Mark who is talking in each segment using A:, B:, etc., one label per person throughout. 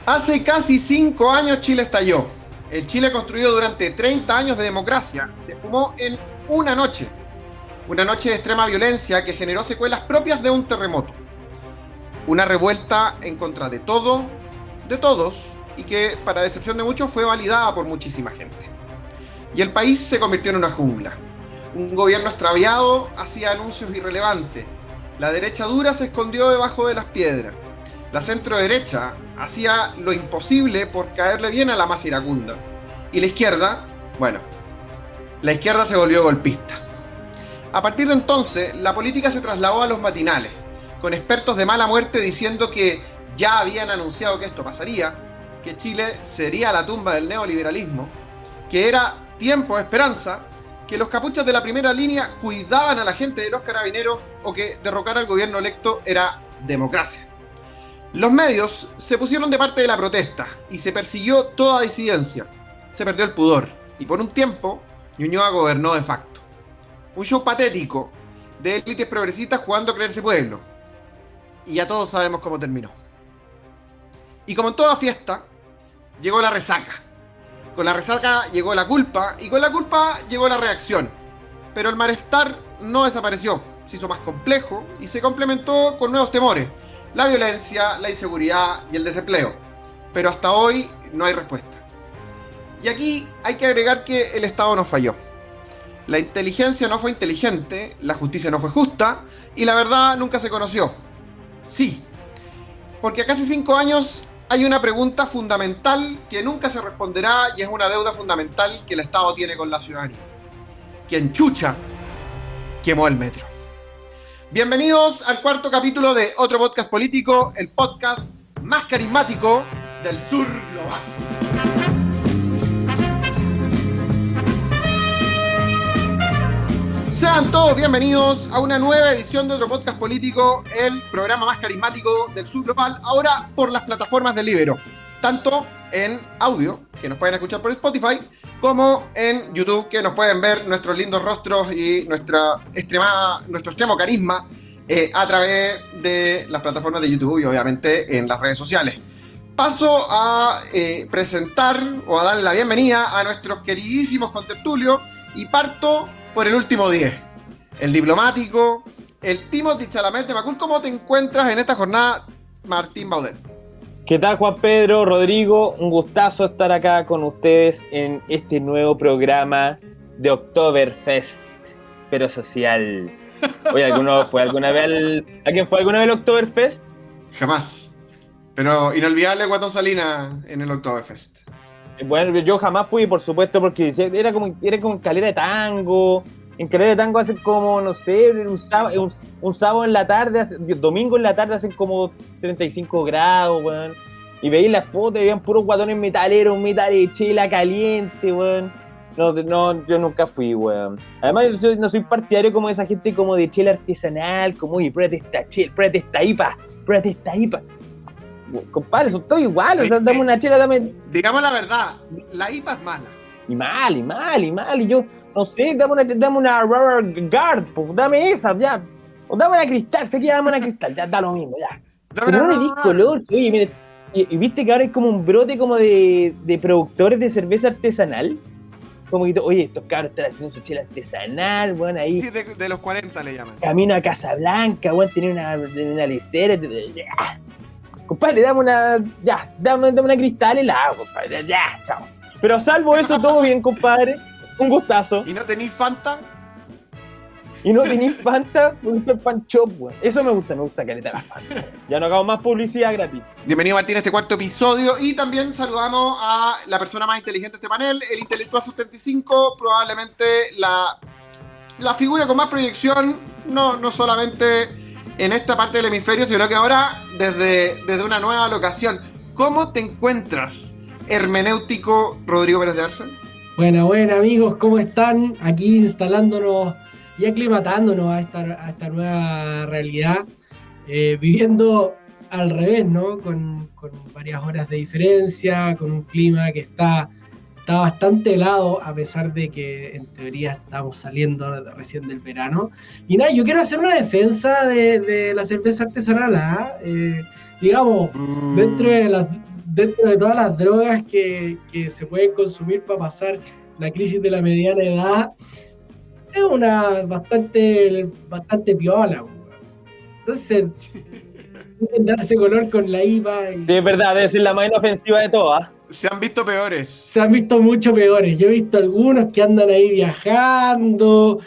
A: Hace casi 5 años Chile estalló. El Chile construido durante 30 años de democracia se fumó en una noche. Una noche de extrema violencia que generó secuelas propias de un terremoto. Una revuelta en contra de todo, de todos, y que, para decepción de muchos, fue validada por muchísima gente. Y el país se convirtió en una jungla. Un gobierno extraviado hacía anuncios irrelevantes. La derecha dura se escondió debajo de las piedras. La centro-derecha hacía lo imposible por caerle bien a la masa iracunda. Y la izquierda, la izquierda se volvió golpista. A partir de entonces, la política se trasladó a los matinales, con expertos de mala muerte diciendo que ya habían anunciado que esto pasaría, que Chile sería la tumba del neoliberalismo, que era tiempo de esperanza, que los capuchas de la primera línea cuidaban a la gente de los carabineros o que derrocar al gobierno electo era democracia. Los medios se pusieron de parte de la protesta y se persiguió toda disidencia. Se perdió el pudor y por un tiempo Ñuñoa gobernó de facto. Un show patético de élites progresistas jugando a creerse pueblo. Y ya todos sabemos cómo terminó. Y como en toda fiesta, llegó la resaca. Con la resaca llegó la culpa y con la culpa llegó la reacción. Pero el malestar no desapareció, se hizo más complejo y se complementó con nuevos temores. La violencia, la inseguridad y el desempleo. Pero hasta hoy no hay respuesta. Y aquí hay que agregar que el Estado nos falló. La inteligencia no fue inteligente, la justicia no fue justa y la verdad nunca se conoció. Sí, porque a casi 5 años hay una pregunta fundamental que nunca se responderá y es una deuda fundamental que el Estado tiene con la ciudadanía. ¿Quién chucha quemó el metro? Bienvenidos al 4º capítulo de otro podcast político, el podcast más carismático del sur global. Sean todos bienvenidos a una nueva edición de otro podcast político, el programa más carismático del sur global, ahora por las plataformas de Libero, tanto en audio, que nos pueden escuchar por Spotify, como en YouTube, que nos pueden ver nuestros lindos rostros y nuestro extremo carisma a través de las plataformas de YouTube y obviamente en las redes sociales. Paso a presentar o a darle la bienvenida a nuestros queridísimos contertulios y parto por el último 10, el diplomático, el Timothy Chalamet de Macul. ¿Cómo te encuentras en esta jornada, Martín Baudel?
B: ¿Qué tal, Juan Pedro, Rodrigo? Un gustazo estar acá con ustedes en este nuevo programa de Oktoberfest, pero social. Oye, ¿a quién fue alguna vez al Oktoberfest?
A: Jamás. Pero inolvidable Guatón Salinas en el Oktoberfest.
B: Bueno, yo jamás fui, por supuesto, porque era como en Calera de Tango. En Calera de Tango hacen como, no sé, un sábado en la tarde, domingo en la tarde hacen como 35 grados, weón. Y veis las fotos y veían puros guatones metaleros, metal de chela caliente, weón. No, yo nunca fui, weón. Además, yo no soy partidario como de esa gente como de chela artesanal, como, oye, pruébate esta IPA. Compadre, son todos iguales, o sea, dame una chela, dame...
A: Digamos la verdad, la IPA es mala.
B: Y mal, y yo, no sé, dame una Rubber Guard, pues, dame esa, ya. O dame una Cristal, sé que dame una Cristal, ya da lo mismo, ya. Pero no le dis color, oye, mire, y viste que ahora hay como un brote como de productores de cerveza artesanal. Como que, oye, estos cabros están haciendo su chela artesanal, weón, ahí.
A: Sí, de los 40 le llaman.
B: Camino a Casablanca, weón, tiene una lecera. Compadre, dame una Cristal helado, compadre, ya, chao. Pero salvo eso, todo bien, compadre. Un gustazo.
A: ¿Y no tenís Fanta?
B: Me gusta el Fan Shop, weón. Eso me gusta caleta la Fanta. Ya no hagamos más publicidad gratis.
A: Bienvenido, Martín, a este 4º episodio. Y también saludamos a la persona más inteligente de este panel, el intelectual 75, probablemente la figura con más proyección, no solamente en esta parte del hemisferio, sino que ahora desde una nueva locación. ¿Cómo te encuentras, hermenéutico Rodrigo Pérez de Arce?
C: Buena, amigos, ¿cómo están? Aquí instalándonos y aclimatándonos a esta nueva realidad, viviendo al revés, ¿no? Con varias horas de diferencia, con un clima que está bastante helado, a pesar de que en teoría estamos saliendo recién del verano. Y nada, yo quiero hacer una defensa de la cerveza artesanal, digamos, dentro dentro de todas las drogas que se pueden consumir para pasar la crisis de la mediana edad, es una bastante piola, weón. Entonces, pueden darse color con la IVA.
B: Sí, es verdad, debe ser la más inofensiva de todas.
A: Se han visto peores.
C: Se han visto mucho peores. Yo he visto algunos que andan ahí viajando,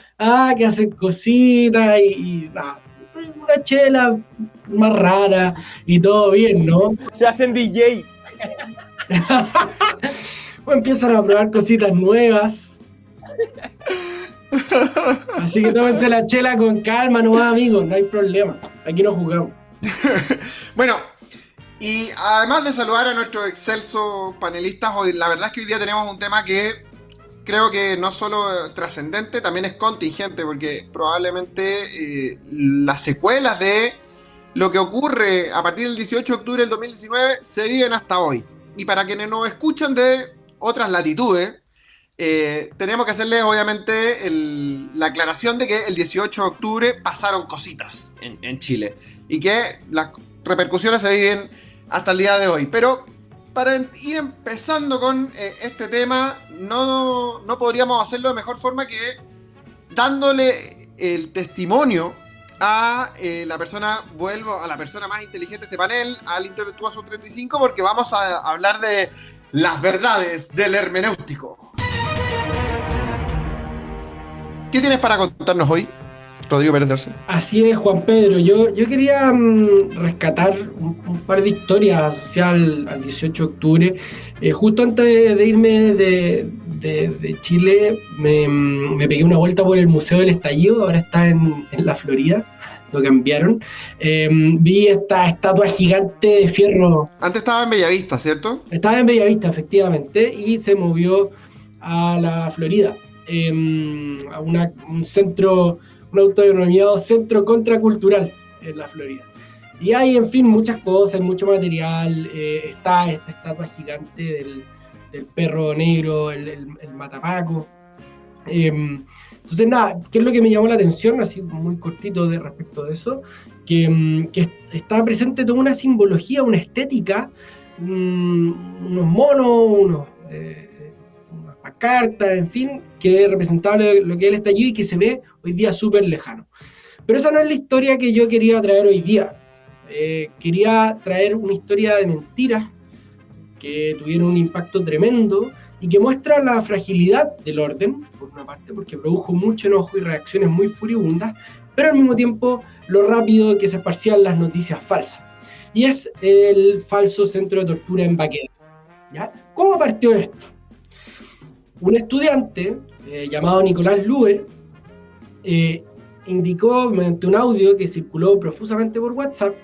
C: que hacen cositas y nada, una chela más rara y todo bien, ¿no?
B: Se hacen DJ.
C: O empiezan a probar cositas nuevas. Así que tómense la chela con calma, no amigos, no hay problema. Aquí no jugamos.
A: Bueno, y además de saludar a nuestros excelsos panelistas, hoy, la verdad es que hoy día tenemos un tema que creo que no solo trascendente, también es contingente, porque probablemente las secuelas de lo que ocurre a partir del 18 de octubre del 2019 se viven hasta hoy. Y para quienes nos escuchan de otras latitudes, tenemos que hacerles obviamente la aclaración de que el 18 de octubre pasaron cositas en Chile y que las repercusiones se viven hasta el día de hoy. Pero para ir empezando con este tema, no podríamos hacerlo de mejor forma que dándole el testimonio a la persona, vuelvo a la persona más inteligente de este panel, al Intelectuoso 35, porque vamos a hablar de las verdades del hermenéutico. ¿Qué tienes para contarnos hoy, Rodrigo Pérez Darce?
C: Así es, Juan Pedro. Yo quería rescatar un par de historias asociadas al 18 de octubre. Justo antes de irme de Chile, me pegué una vuelta por el Museo del Estallido, ahora está en la Florida, lo cambiaron. Vi esta estatua gigante de fierro.
A: Antes estaba en Bellavista, ¿cierto?
C: Estaba en Bellavista, efectivamente, y se movió a la Florida. A un centro, un autodenominado centro contracultural en la Florida. Y hay, en fin, muchas cosas, mucho material. Está esta estatua gigante del perro negro, el matapaco. Entonces, nada, ¿qué es lo que me llamó la atención? Así muy cortito respecto de eso, que está presente toda una simbología, una estética, unos monos, unas pancartas, en fin, que representaban lo que es el estallido y que se ve hoy día súper lejano. Pero esa no es la historia que yo quería traer hoy día. Quería traer una historia de mentiras que tuvieron un impacto tremendo y que muestra la fragilidad del orden, por una parte, porque produjo mucho enojo y reacciones muy furibundas, pero al mismo tiempo lo rápido que se esparcían las noticias falsas. Y es el falso centro de tortura en Baquedano, ¿ya? ¿Cómo partió esto? Un estudiante llamado Nicolás Luer indicó mediante un audio que circuló profusamente por WhatsApp,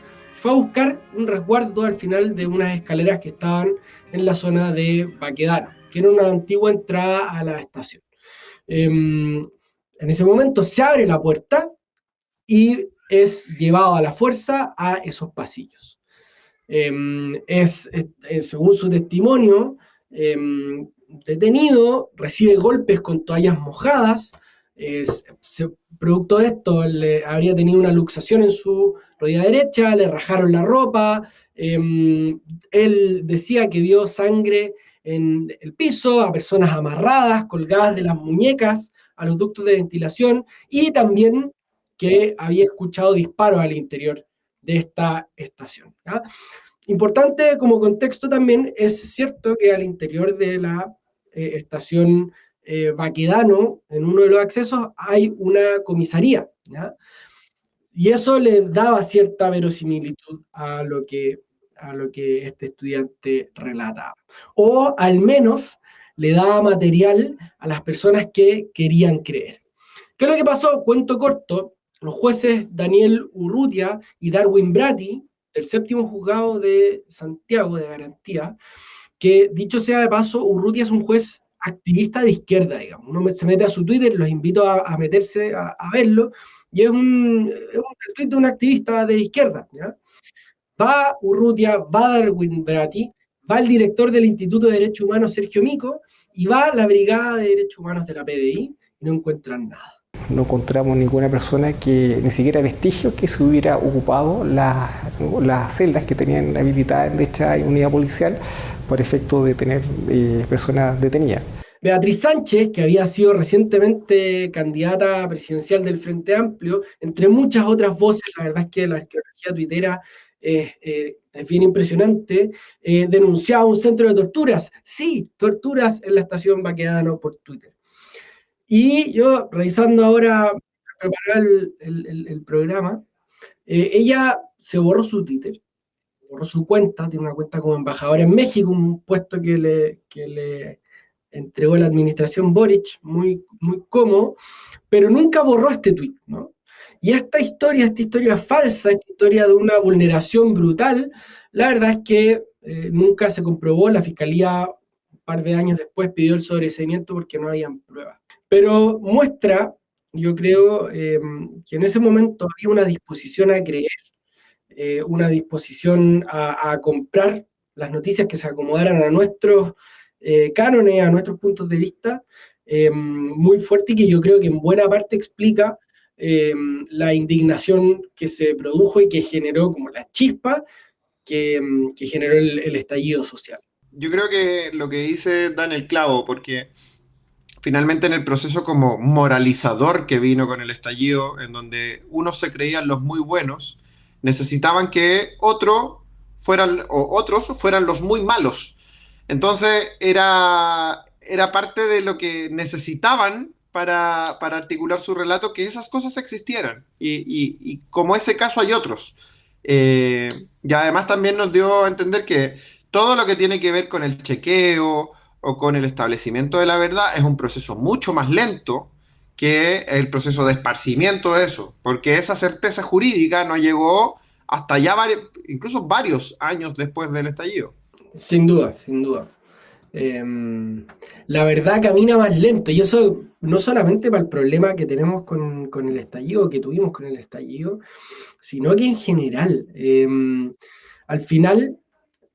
C: fue a buscar un resguardo al final de unas escaleras que estaban en la zona de Baquedano, que era una antigua entrada a la estación. En ese momento se abre la puerta y es llevado a la fuerza a esos pasillos. Según su testimonio, detenido, recibe golpes con toallas mojadas. Producto de esto, habría tenido una luxación en su rodilla derecha, le rajaron la ropa. Él decía que vio sangre en el piso, a personas amarradas, colgadas de las muñecas a los ductos de ventilación, y también que había escuchado disparos al interior de esta estación, ¿ya? Importante como contexto también, es cierto que al interior de la estación Baquedano, en uno de los accesos, hay una comisaría, ¿ya? Y eso le daba cierta verosimilitud a lo que este estudiante relataba. O al menos le daba material a las personas que querían creer. ¿Qué es lo que pasó? Cuento corto, los jueces Daniel Urrutia y Darwin Bratti, del séptimo juzgado de Santiago de Garantía, que dicho sea de paso, Urrutia es un juez activista de izquierda, digamos. Uno se mete a su Twitter, los invito a meterse a verlo, y es un tweet de un activista de izquierda, ¿ya? Va Urrutia, va Darwin Bratti, va el director del Instituto de Derechos Humanos, Sergio Mico, y va la Brigada de Derechos Humanos de la PDI, y no encuentran nada.
D: no encontramos ninguna persona que, ni siquiera vestigios, que se hubiera ocupado las celdas que tenían habilitadas en dicha unidad policial por efecto de tener personas detenidas.
C: Beatriz Sánchez, que había sido recientemente candidata presidencial del Frente Amplio, entre muchas otras voces, la verdad es que la arqueología tuitera es bien impresionante, denunciaba un centro de torturas. Sí, torturas en la estación Baquedano por Twitter. Y yo, revisando ahora, preparar el programa, ella se borró su Twitter, borró su cuenta, tiene una cuenta como embajadora en México, un puesto que le entregó la administración Boric, muy, muy cómodo, pero nunca borró este tweet, ¿no? Y esta historia falsa, esta historia de una vulneración brutal, la verdad es que nunca se comprobó. La fiscalía, un par de años después, pidió el sobreseimiento porque no habían pruebas. Pero muestra, yo creo, que en ese momento había una disposición a creer, una disposición a comprar las noticias que se acomodaran a nuestros cánones, a nuestros puntos de vista, muy fuerte, y que yo creo que en buena parte explica la indignación que se produjo y que generó como la chispa que generó el estallido social.
A: Yo creo que lo que dice da en el clavo, porque finalmente en el proceso como moralizador que vino con el estallido, en donde unos se creían los muy buenos, necesitaban que otros fueran los muy malos. Entonces era parte de lo que necesitaban para articular su relato, que esas cosas existieran. Y como ese caso hay otros. Y además también nos dio a entender que todo lo que tiene que ver con el chequeo o con el establecimiento de la verdad es un proceso mucho más lento que el proceso de esparcimiento de eso, porque esa certeza jurídica no llegó hasta ya incluso varios años después del estallido.
C: Sin duda, sin duda. La verdad camina más lento, y eso no solamente para el problema que tenemos con el estallido, que tuvimos con el estallido, sino que en general, al final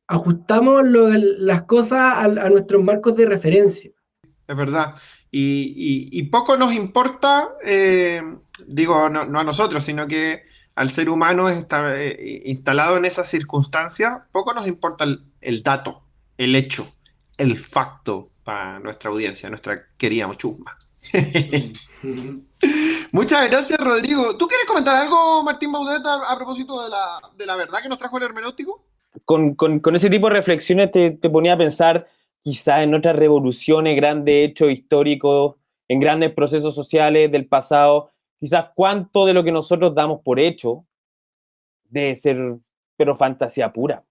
C: ajustamos las cosas a nuestros marcos de referencia.
A: Es verdad. Y poco nos importa, digo, no a nosotros, sino que al ser humano está instalado en esas circunstancias, poco nos importa el dato, el hecho, el facto para nuestra audiencia, nuestra querida Mochumba. Muchas gracias, Rodrigo. ¿Tú quieres comentar algo, Martín Baudet, a propósito de la verdad que nos trajo el hermenéutico?
B: Con ese tipo de reflexiones te ponía a pensar quizás en otras revoluciones, grandes hechos históricos, en grandes procesos sociales del pasado, quizás cuánto de lo que nosotros damos por hecho debe ser, pero fantasía pura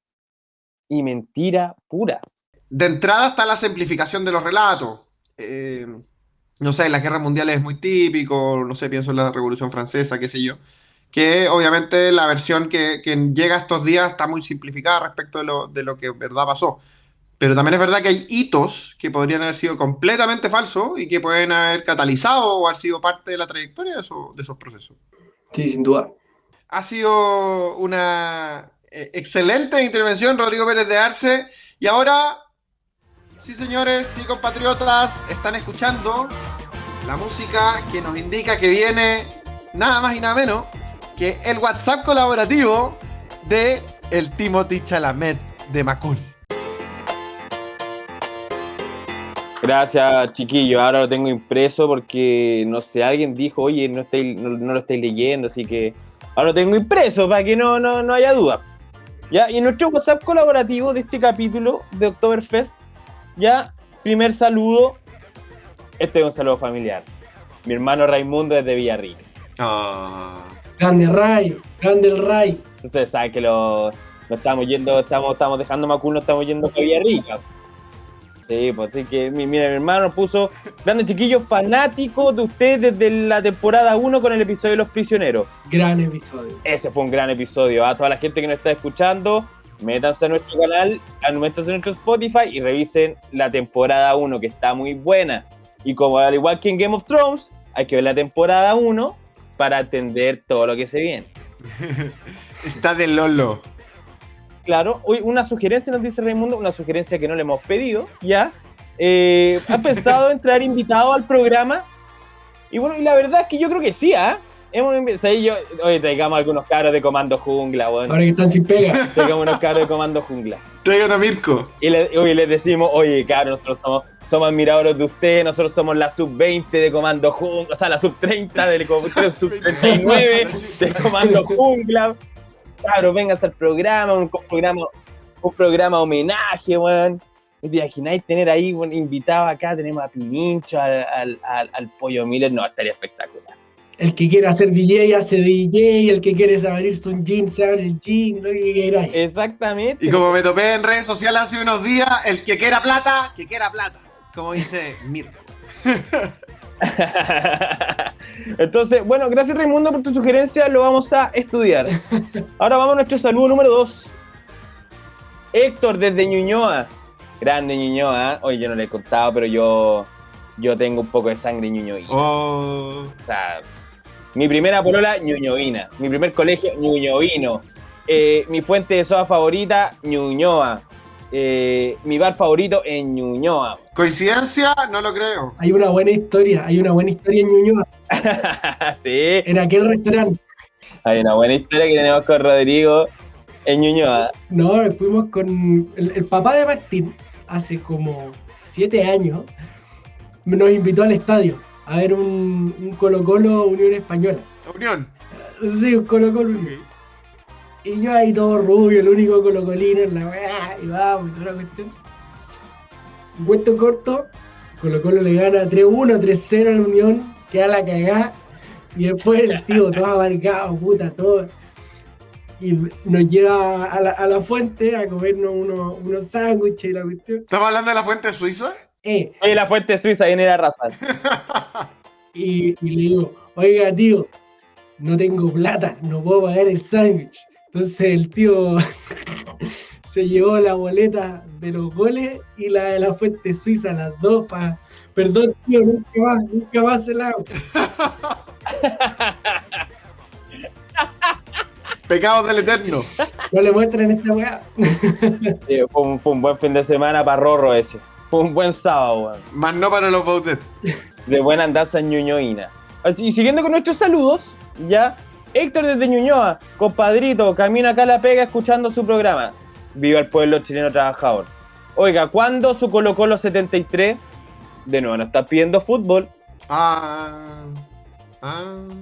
B: y mentira pura.
A: De entrada está la simplificación de los relatos. No sé, en las guerras mundiales es muy típico, no sé, pienso en la Revolución Francesa, qué sé yo, que obviamente la versión que llega estos días está muy simplificada respecto de lo que en verdad pasó. Pero también es verdad que hay hitos que podrían haber sido completamente falsos y que pueden haber catalizado o haber sido parte de la trayectoria de esos procesos.
C: Sí, sin duda.
A: Ha sido una excelente intervención, Rodrigo Pérez de Arce. Y ahora, sí señores, sí compatriotas, están escuchando la música que nos indica que viene nada más y nada menos que el WhatsApp colaborativo de el Timothy Chalamet de Macul.
B: Gracias, chiquillos. Ahora lo tengo impreso porque, no sé, alguien dijo, oye, no lo estáis leyendo, así que ahora lo tengo impreso para que no haya duda. ¿Ya? Y en nuestro WhatsApp colaborativo de este capítulo de Oktoberfest, ya, primer saludo, este es un saludo familiar. Mi hermano Raimundo desde Villarrica.
C: Grande Ray, grande el Ray.
B: Ustedes saben que no estamos yendo, estamos dejando Macul, no estamos yendo a Villarrica. Sí, pues así que, mira, mi hermano puso, grande chiquillos, fanático de ustedes desde la temporada 1 con el episodio de Los Prisioneros.
C: Gran episodio.
B: Ese fue un gran episodio. A toda la gente que nos está escuchando, métanse a nuestro canal, métanse a nuestro Spotify y revisen la temporada 1, que está muy buena. Y como al igual que en Game of Thrones, hay que ver la temporada 1 para entender todo lo que se viene.
A: Está de Lolo.
B: Claro, hoy una sugerencia nos dice Raimundo, una sugerencia que no le hemos pedido, ¿ya? ¿Ha pensado en traer invitados al programa? Y bueno, y la verdad es que yo creo que sí, ¿ah? Oye, traigamos algunos cabros de Comando Jungla, weón.
C: Ahora que están sin pega.
B: Traigamos unos cabros de Comando Jungla.
A: Traigan a Mirko.
B: Y les decimos, oye, cabros, nosotros somos admiradores de ustedes, nosotros somos la sub-20 de Comando Jungla, o sea, la sub-30 sub-39 de Comando Jungla. Cabros, vénganse al programa, un programa homenaje, weón. ¿Te imagináis tener ahí un invitado acá? Tenemos a Pinincho, al Pollo Miller, no, estaría espectacular.
C: El que quiera hacer DJ hace DJ, el que quiere abrirse un jean se abre el jean, lo que queráis.
B: Exactamente.
A: Y como me topé en redes sociales hace unos días, el que quiera plata, que quiera plata. Como dice Mirko.
B: Entonces, bueno, gracias Raimundo por tu sugerencia, lo vamos a estudiar. Ahora vamos a nuestro saludo número 2. Héctor desde Ñuñoa. Grande Ñuñoa. Oye, yo no le he contado, pero yo tengo un poco de sangre ñuñoína.
A: Oh.
B: O sea, mi primera polola, ñuñoína. Mi primer colegio, ñuñoíno. Mi fuente de soda favorita, Ñuñoa. Mi bar favorito en Ñuñoa.
A: ¿Coincidencia? No lo creo.
C: Hay una buena historia en Ñuñoa.
B: Sí.
C: En aquel restaurante.
B: Hay una buena historia que tenemos con Rodrigo en Ñuñoa.
C: No, fuimos con el papá de Martín hace como 7 años. Nos invitó al estadio a ver un Colo-Colo Unión Española.
A: Unión.
C: Sí, un Colo-Colo Unión. Y yo ahí todo rubio, el único colocolino en la weá, y vamos, y toda la cuestión. Cuento corto, Colo-Colo le gana 3-1, 3-0 a la Unión, queda la cagá, y después el tío todo amargado, puta, todo. Y nos lleva a la fuente a comernos unos sándwiches y la cuestión.
A: ¿Estamos hablando de la fuente suiza?
B: Oye, la fuente suiza viene a arrasar.
C: Y le digo, oiga tío, no tengo plata, no puedo pagar el sándwich. Entonces el tío se llevó la boleta de los goles y la de la fuente suiza, las dos, perdón tío, nunca más se la hago.
A: Pecados del Eterno.
C: No le muestran esta weá.
B: Sí, fue un buen fin de semana para Rorro ese. Fue un buen sábado, weón.
A: Más no para los Baudet.
B: De buena andanza ñuñoína. Y siguiendo con nuestros saludos, ya, Héctor desde Ñuñoa, compadrito, camino acá a la pega escuchando su programa. Viva el pueblo chileno trabajador. Oiga, ¿cuándo su Colo-Colo 73? De nuevo, nos están pidiendo fútbol.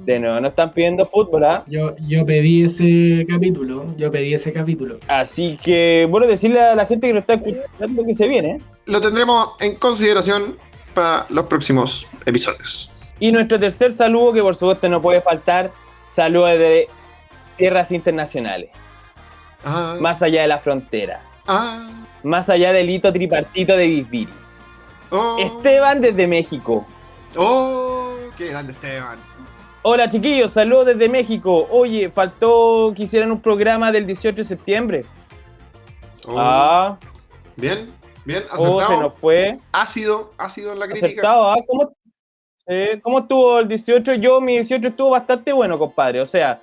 B: De nuevo, nos están pidiendo fútbol, ¿ah?
C: Yo pedí ese capítulo.
B: Así que, bueno, decirle a la gente que nos está escuchando que se viene.
A: Lo tendremos en consideración para los próximos episodios.
B: Y nuestro tercer saludo, que por supuesto no puede faltar, saludos de tierras internacionales. Más allá de la frontera. Más allá del hito tripartito de Bisbiri. Esteban desde México.
A: ¡Qué grande Esteban!
B: Hola chiquillos, saludos desde México. Oye, faltó que hicieran un programa del 18 de septiembre.
A: Bien, acertado.
B: Se nos fue.
A: Ácido en la crítica.
B: Acertado, ¿cómo estuvo el 18? Mi 18 estuvo bastante bueno, compadre. O sea,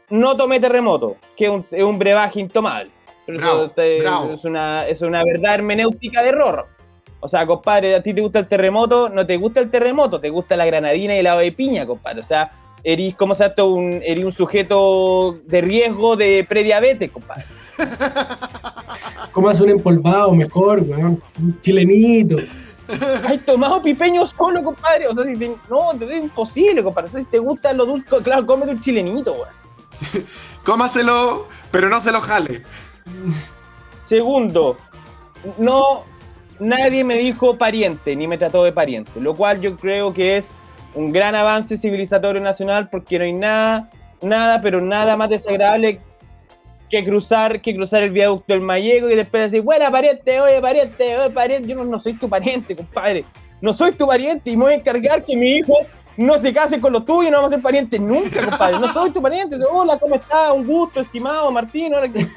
B: no tomé terremoto, que es un brebaje intomable. Pero
A: bravo.
B: Es una verdad hermenéutica de Rorro. O sea, compadre, a ti te gusta el terremoto, no te gusta el terremoto, te gusta la granadina y el helado de piña, compadre. O sea, eres un sujeto de riesgo de prediabetes, compadre.
C: ¿Cómo hace un empolvado mejor, weón? Un chilenito.
B: Hay tomado pipeño solo, compadre. O sea, no, es imposible, compadre. O sea, si te gusta lo dulce, claro, cómete un chilenito, weón.
A: Cómaselo, pero no se lo jale.
B: Segundo, nadie me dijo pariente, ni me trató de pariente, lo cual yo creo que es un gran avance civilizatorio nacional, porque no hay nada más desagradable que cruzar el viaducto del Mallego y después decir, buena pariente, oye pariente. Yo no soy tu pariente, compadre. No soy tu pariente y me voy a encargar que mi hijo no se case con los tuyos y no vamos a ser parientes nunca, compadre. No soy tu pariente. Hola, ¿cómo estás? Un gusto, estimado Martín. Ahora que...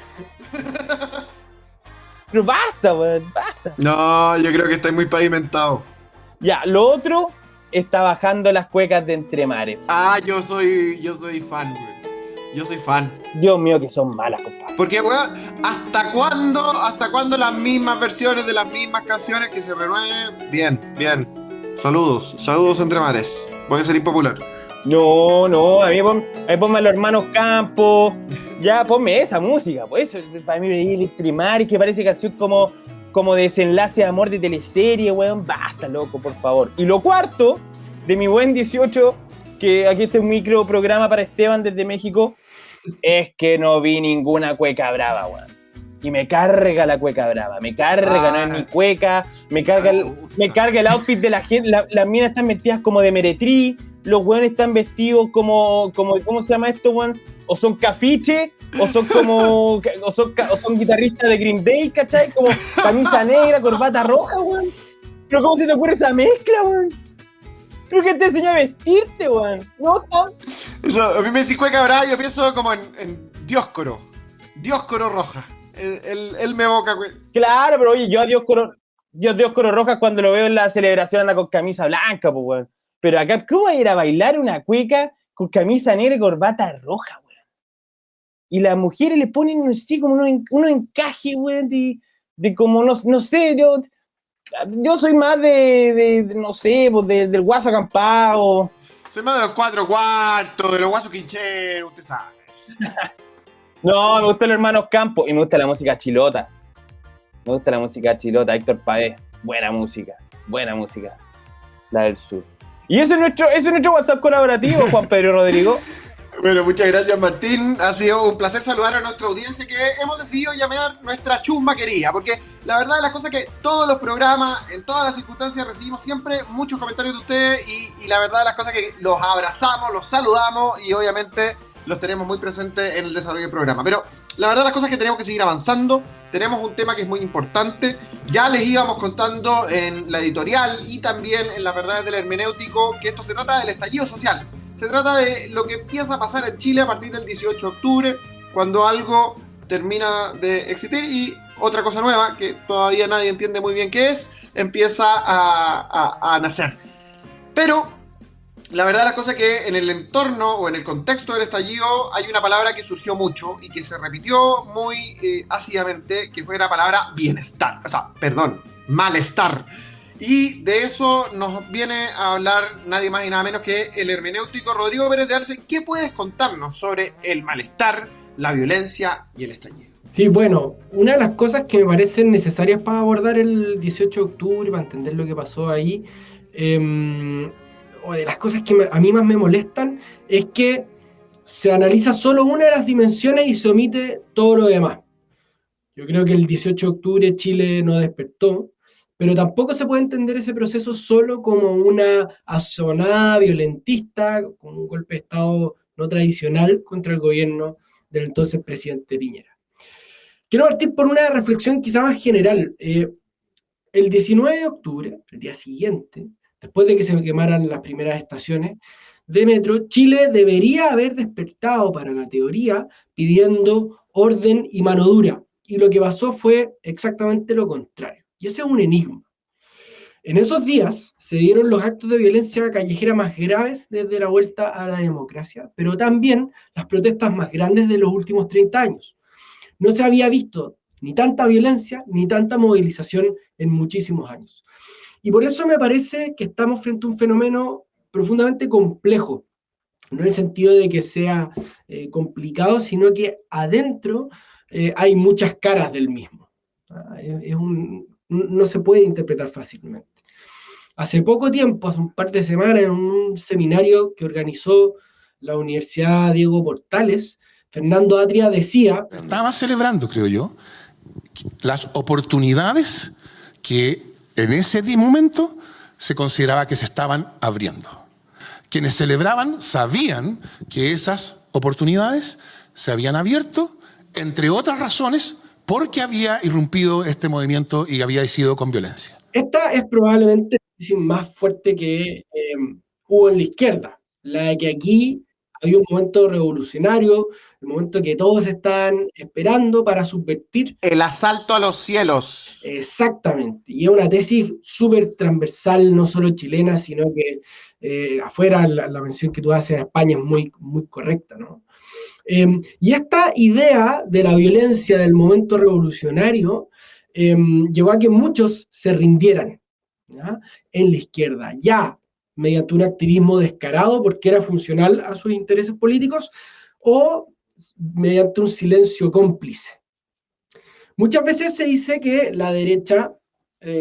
B: Pero basta, weón, basta.
A: No, yo creo que está muy pavimentado.
B: Ya, lo otro está bajando las cuecas de Entremares.
A: Yo soy fan, güey. Yo soy fan.
B: Dios mío, que son malas, compadre.
A: Porque, weón, ¿hasta cuándo las mismas versiones de las mismas canciones que se renueven? Bien. Saludos entre mares. Voy a ser impopular.
B: No, a mí ponme a los hermanos Campos, ya ponme esa música, pues eso, para mí el Trimari, que parece canción como desenlace de amor de teleserie, weón, basta, loco, por favor. Y lo cuarto, de mi buen 18, que aquí está un micro programa para Esteban desde México, es que no vi ninguna cueca brava, weón. Y me carga la cueca brava, no es ni cueca, me carga el outfit de la gente, las minas están vestidas como de meretrí, los weones están vestidos como ¿cómo se llama esto, weón? O son cafiche, o son guitarristas de Green Day, ¿cachai? Como camisa negra, corbata roja, weón. Pero ¿cómo se te ocurre esa mezcla, weón? Creo que te enseñó a vestirte, weón. ¿No?
A: Eso, a mí me decís cueca brava, yo pienso como en Dioscoro Roja. Él me evoca, güey.
B: Claro, pero oye, yo a Dioscoro Rojas cuando lo veo en la celebración anda con camisa blanca, pues, weón. Pero acá, ¿cómo va a ir a bailar una cueca con camisa negra y corbata roja, weón? Y las mujeres le ponen, así como unos encajes, weón, de como, no sé, yo soy más no sé, pues del guaso acampado.
A: Soy más de los 4/4, de los guasos quincheros, usted sabe.
B: No, me gustan los hermanos Campos y me gusta la música chilota. Héctor Paez, buena música, la del sur. Y ese es nuestro WhatsApp colaborativo, Juan Pedro Rodrigo.
A: Bueno, muchas gracias, Martín. Ha sido un placer saludar a nuestra audiencia que hemos decidido llamar nuestra chusma querida, porque la verdad de las cosas es que todos los programas, en todas las circunstancias, recibimos siempre muchos comentarios de ustedes y la verdad de las cosas es que los abrazamos, los saludamos y obviamente los tenemos muy presentes en el desarrollo del programa. Pero la verdad las cosas es que tenemos que seguir avanzando. Tenemos un tema que es muy importante. Ya les íbamos contando en la editorial y también en las verdades del hermenéutico que esto se trata del estallido social. Se trata de lo que empieza a pasar en Chile a partir del 18 de octubre, cuando algo termina de existir y otra cosa nueva, que todavía nadie entiende muy bien qué es, empieza a nacer. Pero la verdad las cosas es que en el entorno o en el contexto del estallido hay una palabra que surgió mucho y que se repitió muy ácidamente, que fue la palabra bienestar, malestar. Y de eso nos viene a hablar nadie más y nada menos que el hermenéutico Rodrigo Pérez de Arce. ¿Qué puedes contarnos sobre el malestar, la violencia y el estallido?
C: Sí, bueno, una de las cosas que me parecen necesarias para abordar el 18 de octubre, para entender lo que pasó ahí, o de las cosas que a mí más me molestan, es que se analiza solo una de las dimensiones y se omite todo lo demás. Yo creo que el 18 de octubre Chile no despertó, pero tampoco se puede entender ese proceso solo como una asonada violentista, como un golpe de Estado no tradicional contra el gobierno del entonces presidente Piñera. Quiero partir por una reflexión quizá más general. El 19 de octubre, el día siguiente, después de que se quemaran las primeras estaciones de metro, Chile debería haber despertado para la teoría pidiendo orden y mano dura. Y lo que pasó fue exactamente lo contrario. Y ese es un enigma. En esos días se dieron los actos de violencia callejera más graves desde la vuelta a la democracia, pero también las protestas más grandes de los últimos 30 años. No se había visto ni tanta violencia ni tanta movilización en muchísimos años. Y por eso me parece que estamos frente a un fenómeno profundamente complejo, no en el sentido de que sea complicado, sino que adentro hay muchas caras del mismo. No se puede interpretar fácilmente. Hace poco tiempo, hace un par de semanas, en un seminario que organizó la Universidad Diego Portales, Fernando Atria decía...
E: Estaba celebrando, creo yo, las oportunidades que en ese momento se consideraba que se estaban abriendo. Quienes celebraban sabían que esas oportunidades se habían abierto, entre otras razones, porque había irrumpido este movimiento y había sido con violencia.
C: Esta es probablemente la crisis más fuerte que hubo en la izquierda, la de que aquí había un momento revolucionario, el momento que todos estaban esperando para subvertir.
A: El asalto a los cielos.
C: Exactamente, y es una tesis súper transversal, no solo chilena, sino que afuera la mención que tú haces a España es muy, muy correcta, ¿no? Y esta idea de la violencia del momento revolucionario llevó a que muchos se rindieran. ¿ya? En la izquierda, ya mediante un activismo descarado porque era funcional a sus intereses políticos, o mediante un silencio cómplice. Muchas veces se dice que la derecha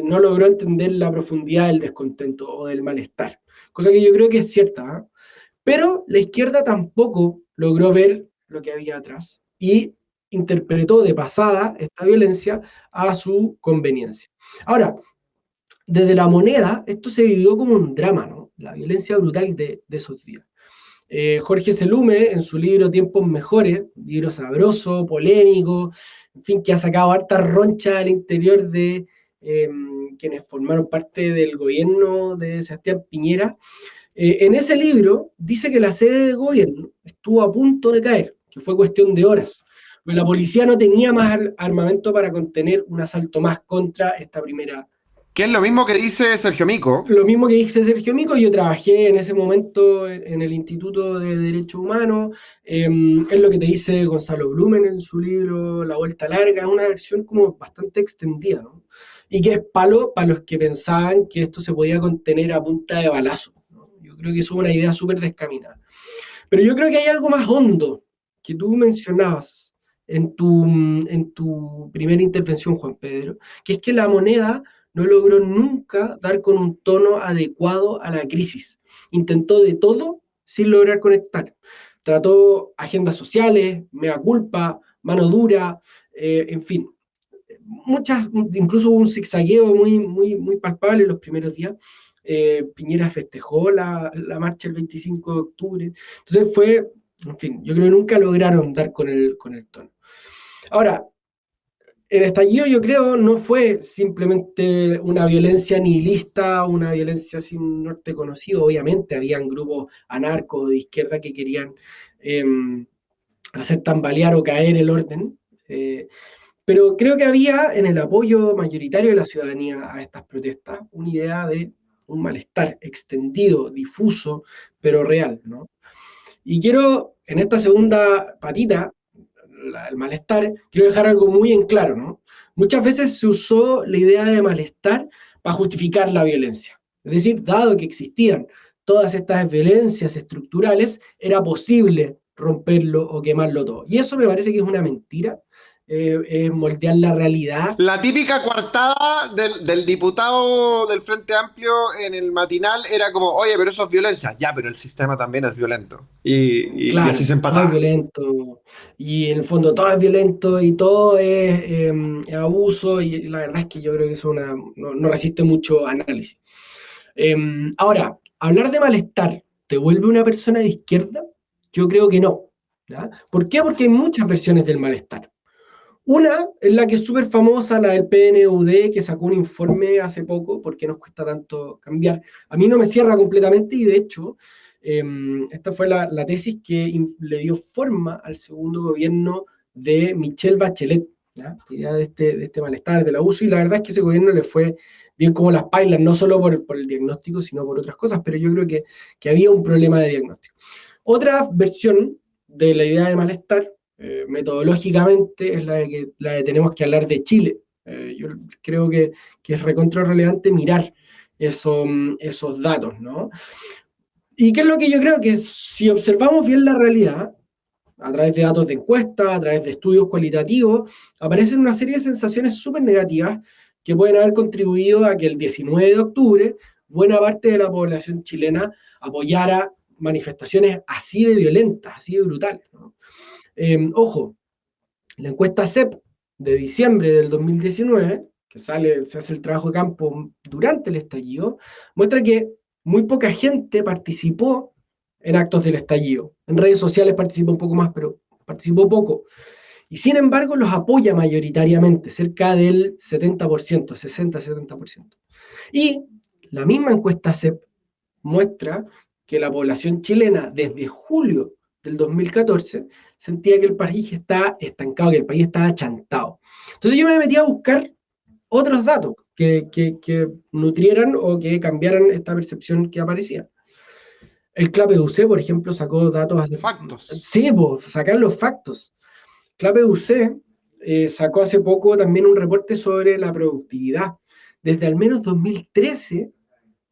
C: no logró entender la profundidad del descontento o del malestar, cosa que yo creo que es cierta, ¿eh? Pero la izquierda tampoco logró ver lo que había atrás y interpretó de pasada esta violencia a su conveniencia. Ahora, desde La Moneda, esto se vivió como un drama, ¿no? La violencia brutal de esos días. Jorge Selume, en su libro Tiempos Mejores, un libro sabroso, polémico, en fin, que ha sacado harta roncha al interior de quienes formaron parte del gobierno de Sebastián Piñera. En ese libro dice que la sede de gobierno estuvo a punto de caer, que fue cuestión de horas. Pero la policía no tenía más armamento para contener un asalto más contra esta primera.
A: Que es lo mismo que dice Sergio Mico.
C: Lo mismo que dice Sergio Mico, yo trabajé en ese momento en el Instituto de Derechos Humanos, es lo que te dice Gonzalo Blumen en su libro La Vuelta Larga, es una versión como bastante extendida, ¿no? Y que es palo para los que pensaban que esto se podía contener a punta de balazo, ¿no? Yo creo que eso es una idea súper descaminada. Pero yo creo que hay algo más hondo que tú mencionabas en tu primera intervención, Juan Pedro, que es que La Moneda no logró nunca dar con un tono adecuado a la crisis. Intentó de todo sin lograr conectar. Trató agendas sociales, mea culpa, mano dura, en fin. Muchas, incluso hubo un zigzagueo muy palpable en los primeros días. Piñera festejó la marcha el 25 de octubre. Entonces fue, en fin, yo creo que nunca lograron dar con el tono. Ahora, el estallido, yo creo, no fue simplemente una violencia nihilista, una violencia sin norte conocido. Obviamente habían grupos anarcos de izquierda que querían hacer tambalear o caer el orden, pero creo que había en el apoyo mayoritario de la ciudadanía a estas protestas una idea de un malestar extendido, difuso, pero real, ¿no? Y quiero, en esta segunda patita, el malestar, quiero dejar algo muy en claro, ¿no? Muchas veces se usó la idea de malestar para justificar la violencia. Es decir, dado que existían todas estas violencias estructurales, era posible romperlo o quemarlo todo. Y eso me parece que es una mentira, moldear la realidad.
A: La típica coartada del diputado del Frente Amplio en el matinal era como, oye, pero eso es violencia. Ya, pero el sistema también es violento.
C: Claro,
A: y así se
C: todo
A: empataba.
C: es violento, y en el fondo todo es violento y todo es abuso, y la verdad es que yo creo que eso no resiste mucho análisis. Ahora, hablar de malestar, ¿te vuelve una persona de izquierda? Yo creo que no, ¿ya? ¿Por qué? Porque hay muchas versiones del malestar. Una es la que es súper famosa, la del PNUD, que sacó un informe hace poco, ¿por qué nos cuesta tanto cambiar? A mí no me cierra completamente y de hecho, esta fue la tesis que le dio forma al segundo gobierno de Michelle Bachelet, ¿ya? La idea de este malestar, del abuso, y la verdad es que ese gobierno le fue bien como las pailas, no solo por el diagnóstico, sino por otras cosas, pero yo creo que había un problema de diagnóstico. Otra versión de la idea de malestar, metodológicamente, es la de tenemos que hablar de Chile. Yo creo que es recontra relevante mirar esos datos, ¿no? ¿Y qué es lo que yo creo? Que si observamos bien la realidad, a través de datos de encuesta, a través de estudios cualitativos, aparecen una serie de sensaciones súper negativas que pueden haber contribuido a que el 19 de octubre buena parte de la población chilena apoyara manifestaciones así de violentas, así de brutales, ¿no? Ojo, la encuesta CEP de diciembre del 2019, que se hace el trabajo de campo durante el estallido, muestra que muy poca gente participó en actos del estallido. En redes sociales participó un poco más, pero participó poco. Y sin embargo los apoya mayoritariamente, cerca del 70%, 60-70%. Y la misma encuesta CEP muestra que la población chilena desde julio del 2014 sentía que el país estaba estancado, que el país estaba achantado. Entonces yo me metí a buscar otros datos que nutrieran o que cambiaran esta percepción que aparecía. El CLAPEUC, por ejemplo, sacó datos...
A: Factos.
C: Sí, pues, sacar los factos. CLAPEUC sacó hace poco también un reporte sobre la productividad. desde al menos 2013,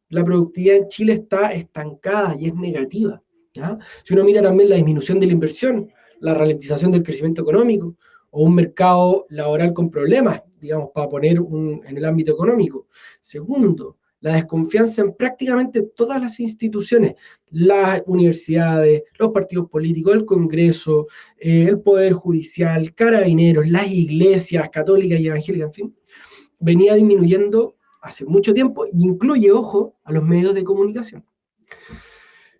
C: la productividad en Chile está estancada y es negativa, ¿ya? Si uno mira también la disminución de la inversión, la ralentización del crecimiento económico, o un mercado laboral con problemas, digamos, para poner en el ámbito económico. Segundo, la desconfianza en prácticamente todas las instituciones, las universidades, los partidos políticos, el Congreso, el Poder Judicial, Carabineros, las iglesias católicas y evangélicas, en fin, venía disminuyendo hace mucho tiempo, y incluye, ojo, a los medios de comunicación.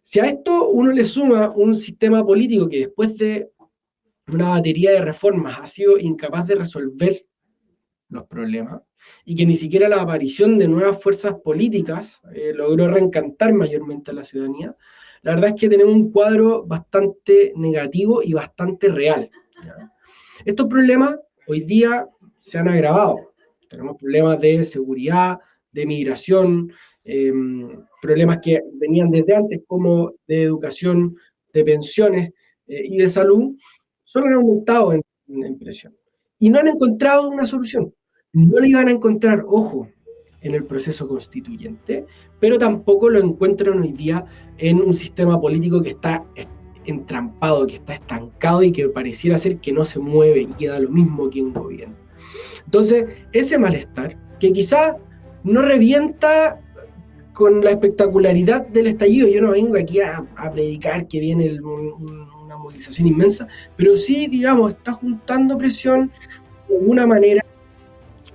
C: Si a esto uno le suma un sistema político que después de una batería de reformas ha sido incapaz de resolver los problemas, y que ni siquiera la aparición de nuevas fuerzas políticas logró reencantar mayormente a la ciudadanía, la verdad es que tenemos un cuadro bastante negativo y bastante real, ¿ya? Estos problemas hoy día se han agravado. Tenemos problemas de seguridad, de migración, problemas que venían desde antes, como de educación, de pensiones y de salud, solo han aumentado en presión. Y no han encontrado una solución. No la iban a encontrar, ojo, en el proceso constituyente, pero tampoco lo encuentran hoy día en un sistema político que está entrampado, que está estancado y que pareciera ser que no se mueve y queda lo mismo quien gobierna. Entonces, ese malestar, que quizá no revienta con la espectacularidad del estallido, yo no vengo aquí a predicar que viene una movilización inmensa, pero sí, digamos, está juntando presión, de alguna manera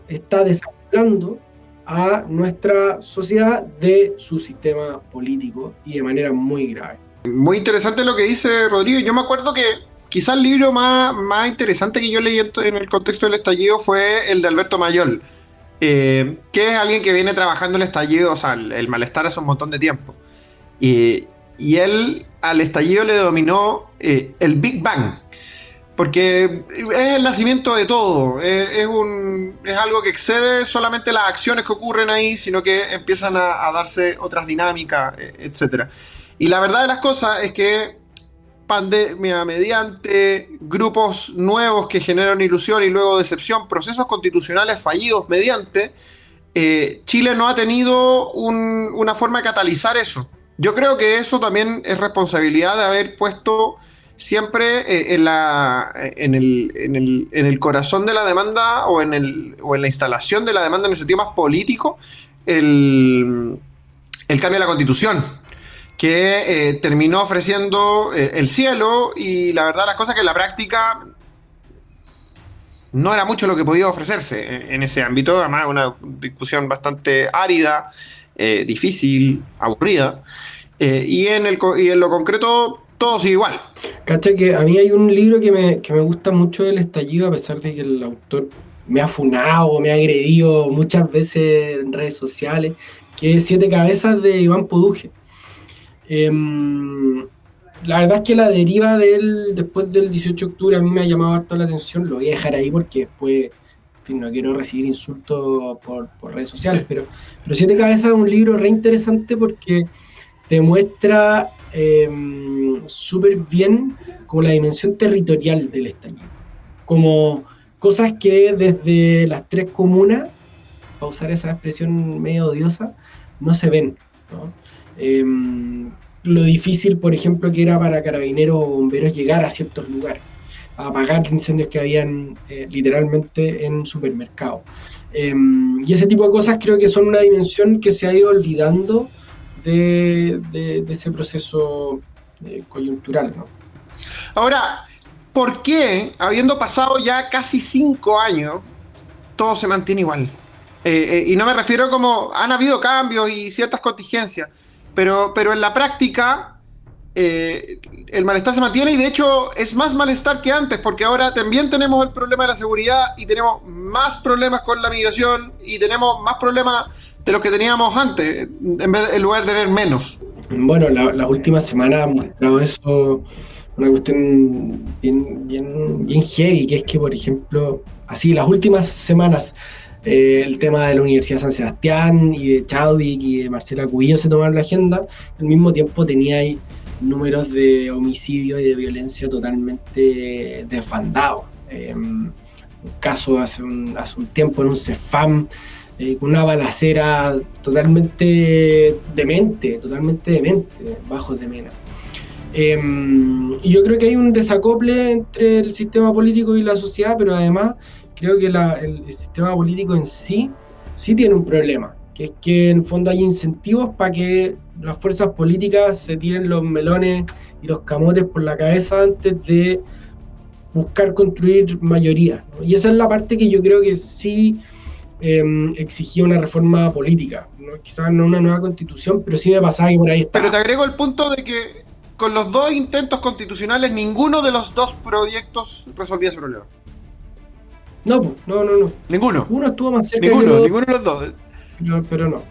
C: está desacoplando a nuestra sociedad de su sistema político, y de manera muy grave.
A: Muy interesante lo que dice Rodrigo. Yo me acuerdo que quizás el libro más interesante que yo leí en el contexto del estallido fue el de Alberto Mayol, que es alguien que viene trabajando el estallido, o sea, el malestar hace un montón de tiempo. Y él al estallido le denominó el Big Bang, porque es el nacimiento de todo, es algo que excede solamente las acciones que ocurren ahí, sino que empiezan a darse otras dinámicas, etc. Y la verdad de las cosas es que pandemia mediante, grupos nuevos que generan ilusión y luego decepción, procesos constitucionales fallidos mediante, Chile no ha tenido una forma de catalizar eso. Yo creo que eso también es responsabilidad de haber puesto siempre en el corazón de la demanda o en la instalación de la demanda en el sentido más político, el cambio de la Constitución, que terminó ofreciendo el cielo, y la verdad las cosas que en la práctica no era mucho lo que podía ofrecerse en ese ámbito. Además una discusión bastante árida, difícil, aburrida, y en lo concreto todo sigue igual.
C: Cacha que a mí hay un libro que me gusta mucho del estallido, a pesar de que el autor me ha funado, me ha agredido muchas veces en redes sociales, que es Siete Cabezas, de Iván Poduje. La verdad es que la deriva de él después del 18 de octubre a mí me ha llamado harto la atención. Lo voy a dejar ahí porque después, en fin, no quiero recibir insultos por redes sociales, pero Siete Cabezas es un libro re interesante porque te muestra súper bien como la dimensión territorial del estallido, como cosas que desde las tres comunas, para usar esa expresión medio odiosa, no se ven, ¿no? Lo difícil, por ejemplo, que era para carabineros o bomberos llegar a ciertos lugares, a apagar incendios que habían literalmente en supermercados. Y ese tipo de cosas creo que son una dimensión que se ha ido olvidando de ese proceso coyuntural, ¿no?
A: Ahora, ¿por qué, habiendo pasado ya casi 5 años, todo se mantiene igual? Y no me refiero como han habido cambios y ciertas contingencias, pero en la práctica el malestar se mantiene, y de hecho es más malestar que antes, porque ahora también tenemos el problema de la seguridad y tenemos más problemas con la migración y tenemos más problemas de los que teníamos antes, en lugar de tener menos.
C: Bueno, las últimas semanas han mostrado eso, una cuestión bien heavy, que es que, por ejemplo, así las últimas semanas, el tema de la Universidad de San Sebastián y de Chadwick y de Marcela Cubillo se tomaron la agenda. Al mismo tiempo tenía ahí números de homicidio y de violencia totalmente desbandados. Un caso hace un tiempo en un CEFAM, con una balacera totalmente demente, bajos de Mena. Y yo creo que hay un desacople entre el sistema político y la sociedad, pero además creo que el sistema político en sí tiene un problema, que es que en el fondo hay incentivos para que las fuerzas políticas se tiren los melones y los camotes por la cabeza antes de buscar construir mayoría, ¿no? Y esa es la parte que yo creo que sí exigía una reforma política, ¿no? Quizás no una nueva constitución, pero sí me pasaba que por ahí estaba.
A: Pero te agrego el punto de que con los dos intentos constitucionales, ninguno de los dos proyectos resolvía ese problema.
C: No, pues, no.
A: Ninguno.
C: Uno estuvo más cerca
A: Ninguno de los dos.
C: pero no.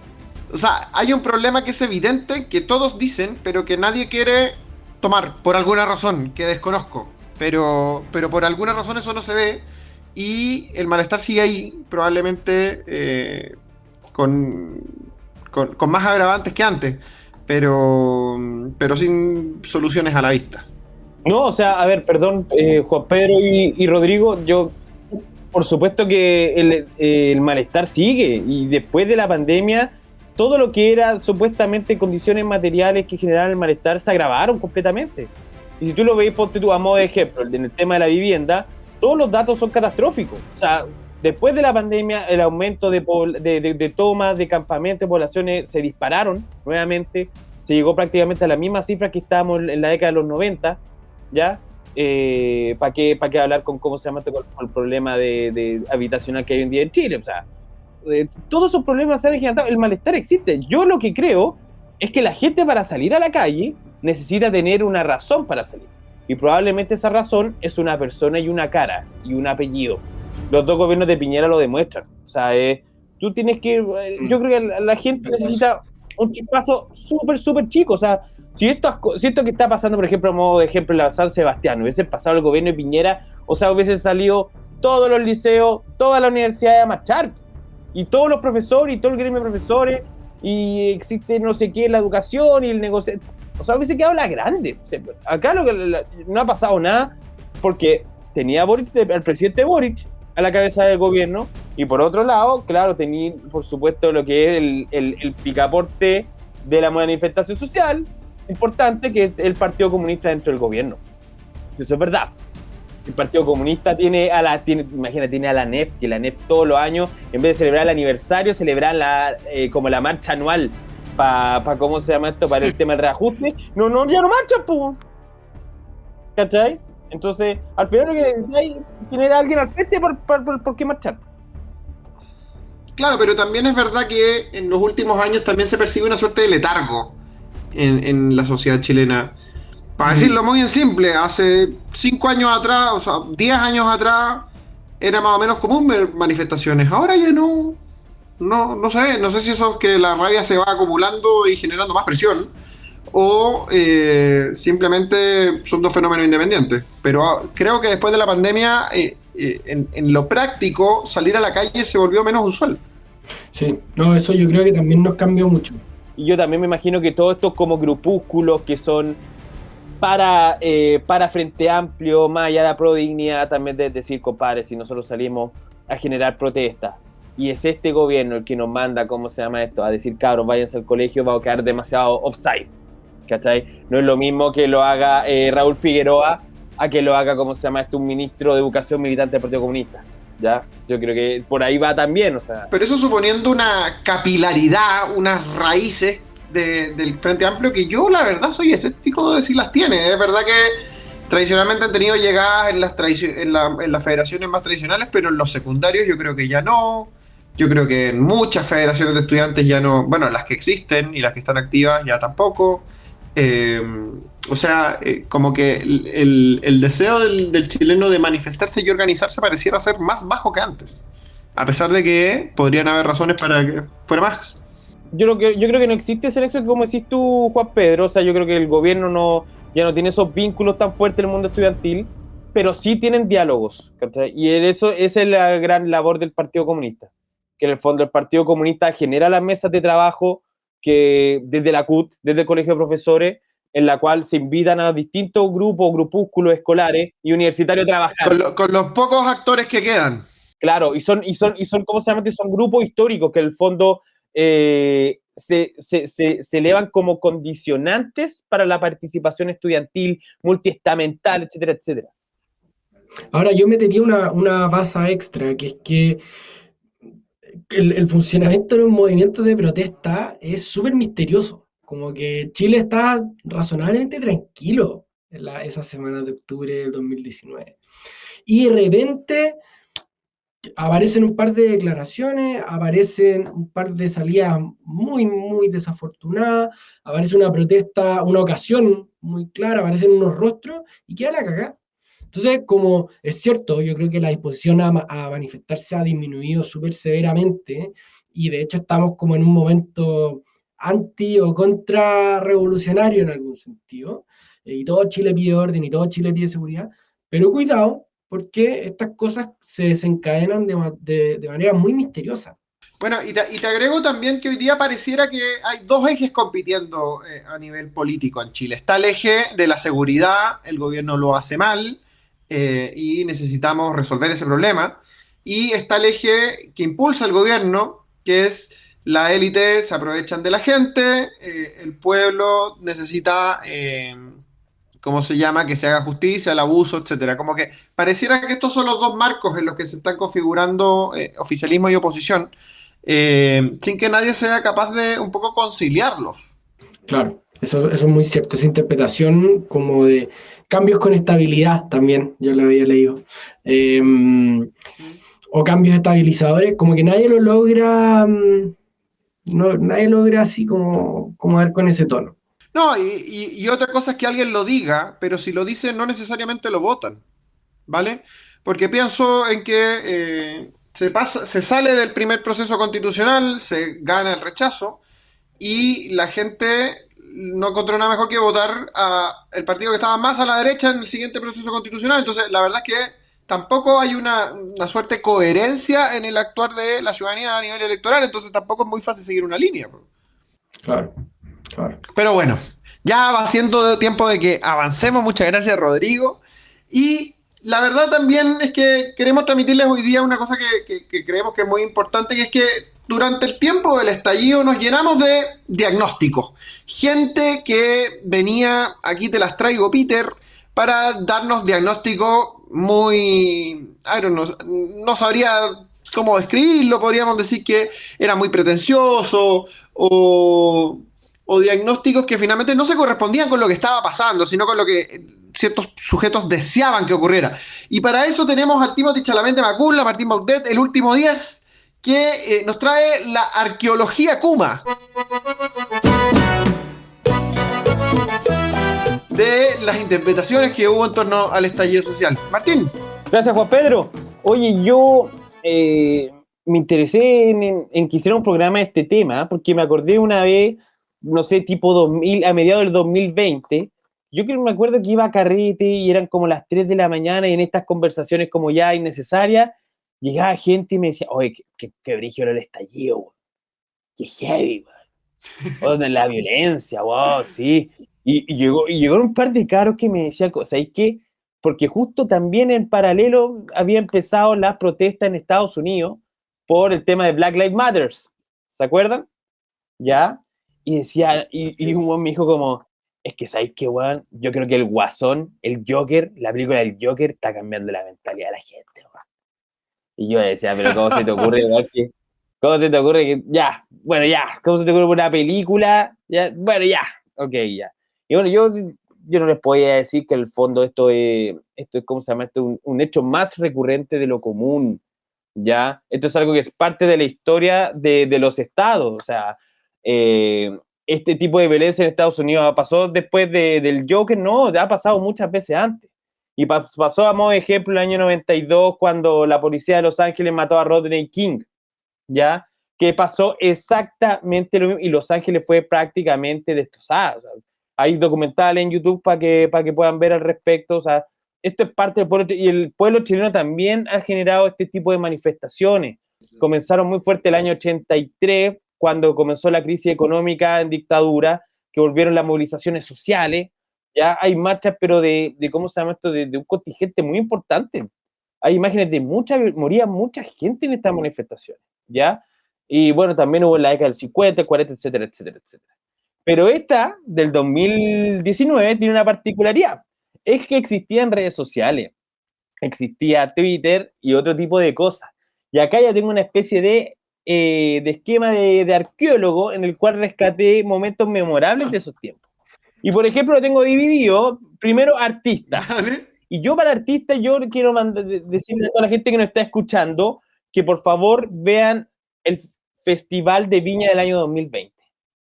A: O sea, hay un problema que es evidente, que todos dicen, pero que nadie quiere tomar, por alguna razón, que desconozco. Pero por alguna razón eso no se ve, y el malestar sigue ahí, probablemente con más agravantes que antes, pero sin soluciones a la vista.
B: No, o sea, a ver, perdón, Juan Pedro y Rodrigo, yo, por supuesto que el malestar sigue, y después de la pandemia, todo lo que era supuestamente condiciones materiales que generaban el malestar se agravaron completamente. Y si tú lo veis, ponte tú a modo de ejemplo, en el tema de la vivienda, todos los datos son catastróficos. O sea, después de la pandemia, el aumento de tomas, de campamentos, de poblaciones se dispararon nuevamente. Se llegó prácticamente a la misma cifra que estábamos en la década de los 90, ¿ya? ¿Para qué hablar con cómo se llama esto, con el problema de habitacional que hay hoy en día en Chile? O sea, todos esos problemas se han agigantado, el malestar existe. Yo lo que creo es que la gente, para salir a la calle, necesita tener una razón para salir. Y probablemente esa razón es una persona y una cara y un apellido. Los dos gobiernos de Piñera lo demuestran. O sea, tú tienes que... yo creo que la gente necesita un chispazo súper chico. O sea, si esto que está pasando, por ejemplo, a modo de ejemplo, en la San Sebastián, hubiese pasado el gobierno de Piñera, o sea, hubiesen salido todos los liceos, todas las universidades a marchar, y todos los profesores, y todo el gremio de profesores, y existe no sé qué, la educación y el negocio. O sea, hubiese quedado la grande. O sea, acá no ha pasado nada, porque tenía al presidente Boric a la cabeza del gobierno, y por otro lado, claro, tenía, por supuesto, lo que es el picaporte de la manifestación social importante, que es el Partido Comunista dentro del gobierno. Eso es verdad. El Partido Comunista tiene a la NEF, que la NEF todos los años, en vez de celebrar el aniversario, celebra como la marcha anual para ¿cómo se llama esto? Para el tema del reajuste. No, ya no marchan, pues. ¿Cachai? Entonces, al final lo que necesitáis es tener a alguien al frente por qué marchar.
A: Claro, pero también es verdad que en los últimos años también se percibe una suerte de letargo en la sociedad chilena. Para decirlo muy en simple, hace 5 años atrás, o sea, 10 años atrás, era más o menos común ver manifestaciones. Ahora ya no sé si eso es que la rabia se va acumulando y generando más presión, o simplemente son dos fenómenos independientes. Pero creo que después de la pandemia, en lo práctico, salir a la calle se volvió menos usual.
C: Sí, no, eso yo creo que también nos cambió mucho.
B: Y yo también me imagino que todos estos como grupúsculos que son para Frente Amplio, más allá de la Prodignidad, también de decir, compadre, si nosotros salimos a generar protestas, y es este gobierno el que nos manda, ¿cómo se llama esto?, a decir, cabros, váyanse al colegio, va a quedar demasiado offside, ¿cachai? No es lo mismo que lo haga Raúl Figueroa a que lo haga, ¿cómo se llama esto?, un ministro de Educación militante del Partido Comunista, ¿ya? Yo creo que por ahí va también, o sea...
A: Pero eso suponiendo una capilaridad, unas raíces del Frente Amplio, que yo la verdad soy escéptico de si las tiene. Es verdad que tradicionalmente han tenido llegadas en las federaciones más tradicionales, pero en los secundarios yo creo que ya no. Yo creo que en muchas federaciones de estudiantes ya no, bueno, las que existen y las que están activas ya tampoco. O sea, como que el deseo del chileno de manifestarse y organizarse pareciera ser más bajo que antes, a pesar de que podrían haber razones para que fuera más.
B: Yo creo que no existe ese nexo, como decís tú, Juan Pedro. O sea, yo creo que el gobierno ya no tiene esos vínculos tan fuertes en el mundo estudiantil, pero sí tienen diálogos, ¿cachai? Y esa es la gran labor del Partido Comunista, que en el fondo el Partido Comunista genera las mesas de trabajo que desde la CUT, desde el Colegio de Profesores, en la cual se invitan a distintos grupos, grupúsculos escolares y universitarios a trabajar.
A: Con los pocos actores que quedan.
B: Claro, y son, ¿cómo se llama? Son grupos históricos que en el fondo se elevan como condicionantes para la participación estudiantil, multiestamental, etcétera, etcétera.
C: Ahora yo metería una base extra, que es que el funcionamiento de un movimiento de protesta es súper misterioso. Como que Chile está razonablemente tranquilo en esas semanas de octubre del 2019. Y de repente aparecen un par de declaraciones, aparecen un par de salidas muy, muy desafortunadas, aparece una protesta, una ocasión muy clara, aparecen unos rostros y queda la cagada. Entonces, como es cierto, yo creo que la disposición a manifestarse ha disminuido súper severamente y de hecho estamos como en un momento anti o contra revolucionario en algún sentido, y todo Chile pide orden y todo Chile pide seguridad, pero cuidado, porque estas cosas se desencadenan de manera muy misteriosa.
A: Bueno, y te agrego también que hoy día pareciera que hay dos ejes compitiendo a nivel político en Chile. Está el eje de la seguridad, el gobierno lo hace mal y necesitamos resolver ese problema. Y está el eje que impulsa el gobierno, que es la élite se aprovechan de la gente, el pueblo necesita, ¿cómo se llama?, que se haga justicia, el abuso, etcétera. Como que pareciera que estos son los dos marcos en los que se están configurando oficialismo y oposición, sin que nadie sea capaz de un poco conciliarlos.
C: Claro, eso es muy cierto, esa interpretación como de cambios con estabilidad también, yo lo había leído. O cambios estabilizadores, como que nadie lo logra, nadie logra así como dar con ese tono.
A: No, y otra cosa es que alguien lo diga, pero si lo dice no necesariamente lo votan, ¿vale? Porque pienso en que se sale del primer proceso constitucional, se gana el rechazo y la gente no encontró nada mejor que votar a el partido que estaba más a la derecha en el siguiente proceso constitucional. Entonces, la verdad es que tampoco hay una suerte de coherencia en el actuar de la ciudadanía a nivel electoral, entonces tampoco es muy fácil seguir una línea.
C: Claro, claro.
A: Pero bueno, ya va siendo tiempo de que avancemos. Muchas gracias, Rodrigo. Y la verdad también es que queremos transmitirles hoy día una cosa que creemos que es muy importante, y es que durante el tiempo del estallido nos llenamos de diagnósticos. Gente que venía, aquí te las traigo, Peter, para darnos diagnósticos muy, no sabría cómo describirlo, podríamos decir que era muy pretencioso o diagnósticos que finalmente no se correspondían con lo que estaba pasando, sino con lo que ciertos sujetos deseaban que ocurriera. Y para eso tenemos al Timothy Chalamet Macula, Martín Baudet, el último 10, que nos trae la arqueología Kuma de las interpretaciones que hubo en torno al estallido social. Martín.
B: Gracias, Juan Pedro. Oye, yo me interesé en que hiciera un programa de este tema, porque me acordé una vez, no sé, tipo 2000, a mediados del 2020, yo creo que me acuerdo que iba a carrete y eran como las 3 de la mañana y en estas conversaciones como ya innecesarias, llegaba gente y me decía, oye, qué brígido el estallido, güey. Qué heavy, güey. La violencia, wow, sí. Y llegaron un par de caros que me decían, ¿sabes qué? Porque justo también en paralelo había empezado las protestas en Estados Unidos por el tema de Black Lives Matter. ¿Se acuerdan? ¿Ya? Y decía, y un buen me dijo como, es que ¿sabes qué, weón? Yo creo que el Guasón, el Joker, la película del Joker está cambiando la mentalidad de la gente, weón. Y yo decía, pero ¿cómo se te ocurre, weón? ¿Cómo se te ocurre que, ya, bueno, ya, ¿cómo se te ocurre una película? Ya, bueno, ya, ok, ya. Y bueno, yo no les podía decir que en el fondo esto es ¿cómo se llama? Esto es un hecho más recurrente de lo común, ¿ya? Esto es algo que es parte de la historia de los estados, o sea, este tipo de violencia en Estados Unidos pasó después del Joker, no, ha pasado muchas veces antes. Y pasó a modo de ejemplo el año 92 cuando la policía de Los Ángeles mató a Rodney King, ¿ya? Que pasó exactamente lo mismo y Los Ángeles fue prácticamente destrozada. O sea, hay documentales en YouTube para que puedan ver al respecto. O sea, esto es parte del pueblo, y el pueblo chileno también ha generado este tipo de manifestaciones. Comenzaron muy fuerte el año 83, cuando comenzó la crisis económica en dictadura, que volvieron las movilizaciones sociales. Ya hay marchas, pero de ¿cómo se llama esto? De un contingente muy importante. hay imágenes de moría mucha gente en estas manifestaciones, ¿ya? Y bueno, también hubo en la década del 50, 40, etcétera, etcétera, etcétera. Pero esta, del 2019, tiene una particularidad. Es que existían redes sociales, existía Twitter y otro tipo de cosas. Y acá ya tengo una especie de esquema de arqueólogo en el cual rescaté momentos memorables de esos tiempos. Y por ejemplo, lo tengo dividido, primero artistas.
A: Dale.
B: Y yo para artistas, yo quiero decirle a toda la gente que nos está escuchando que por favor vean el Festival de Viña del año 2020.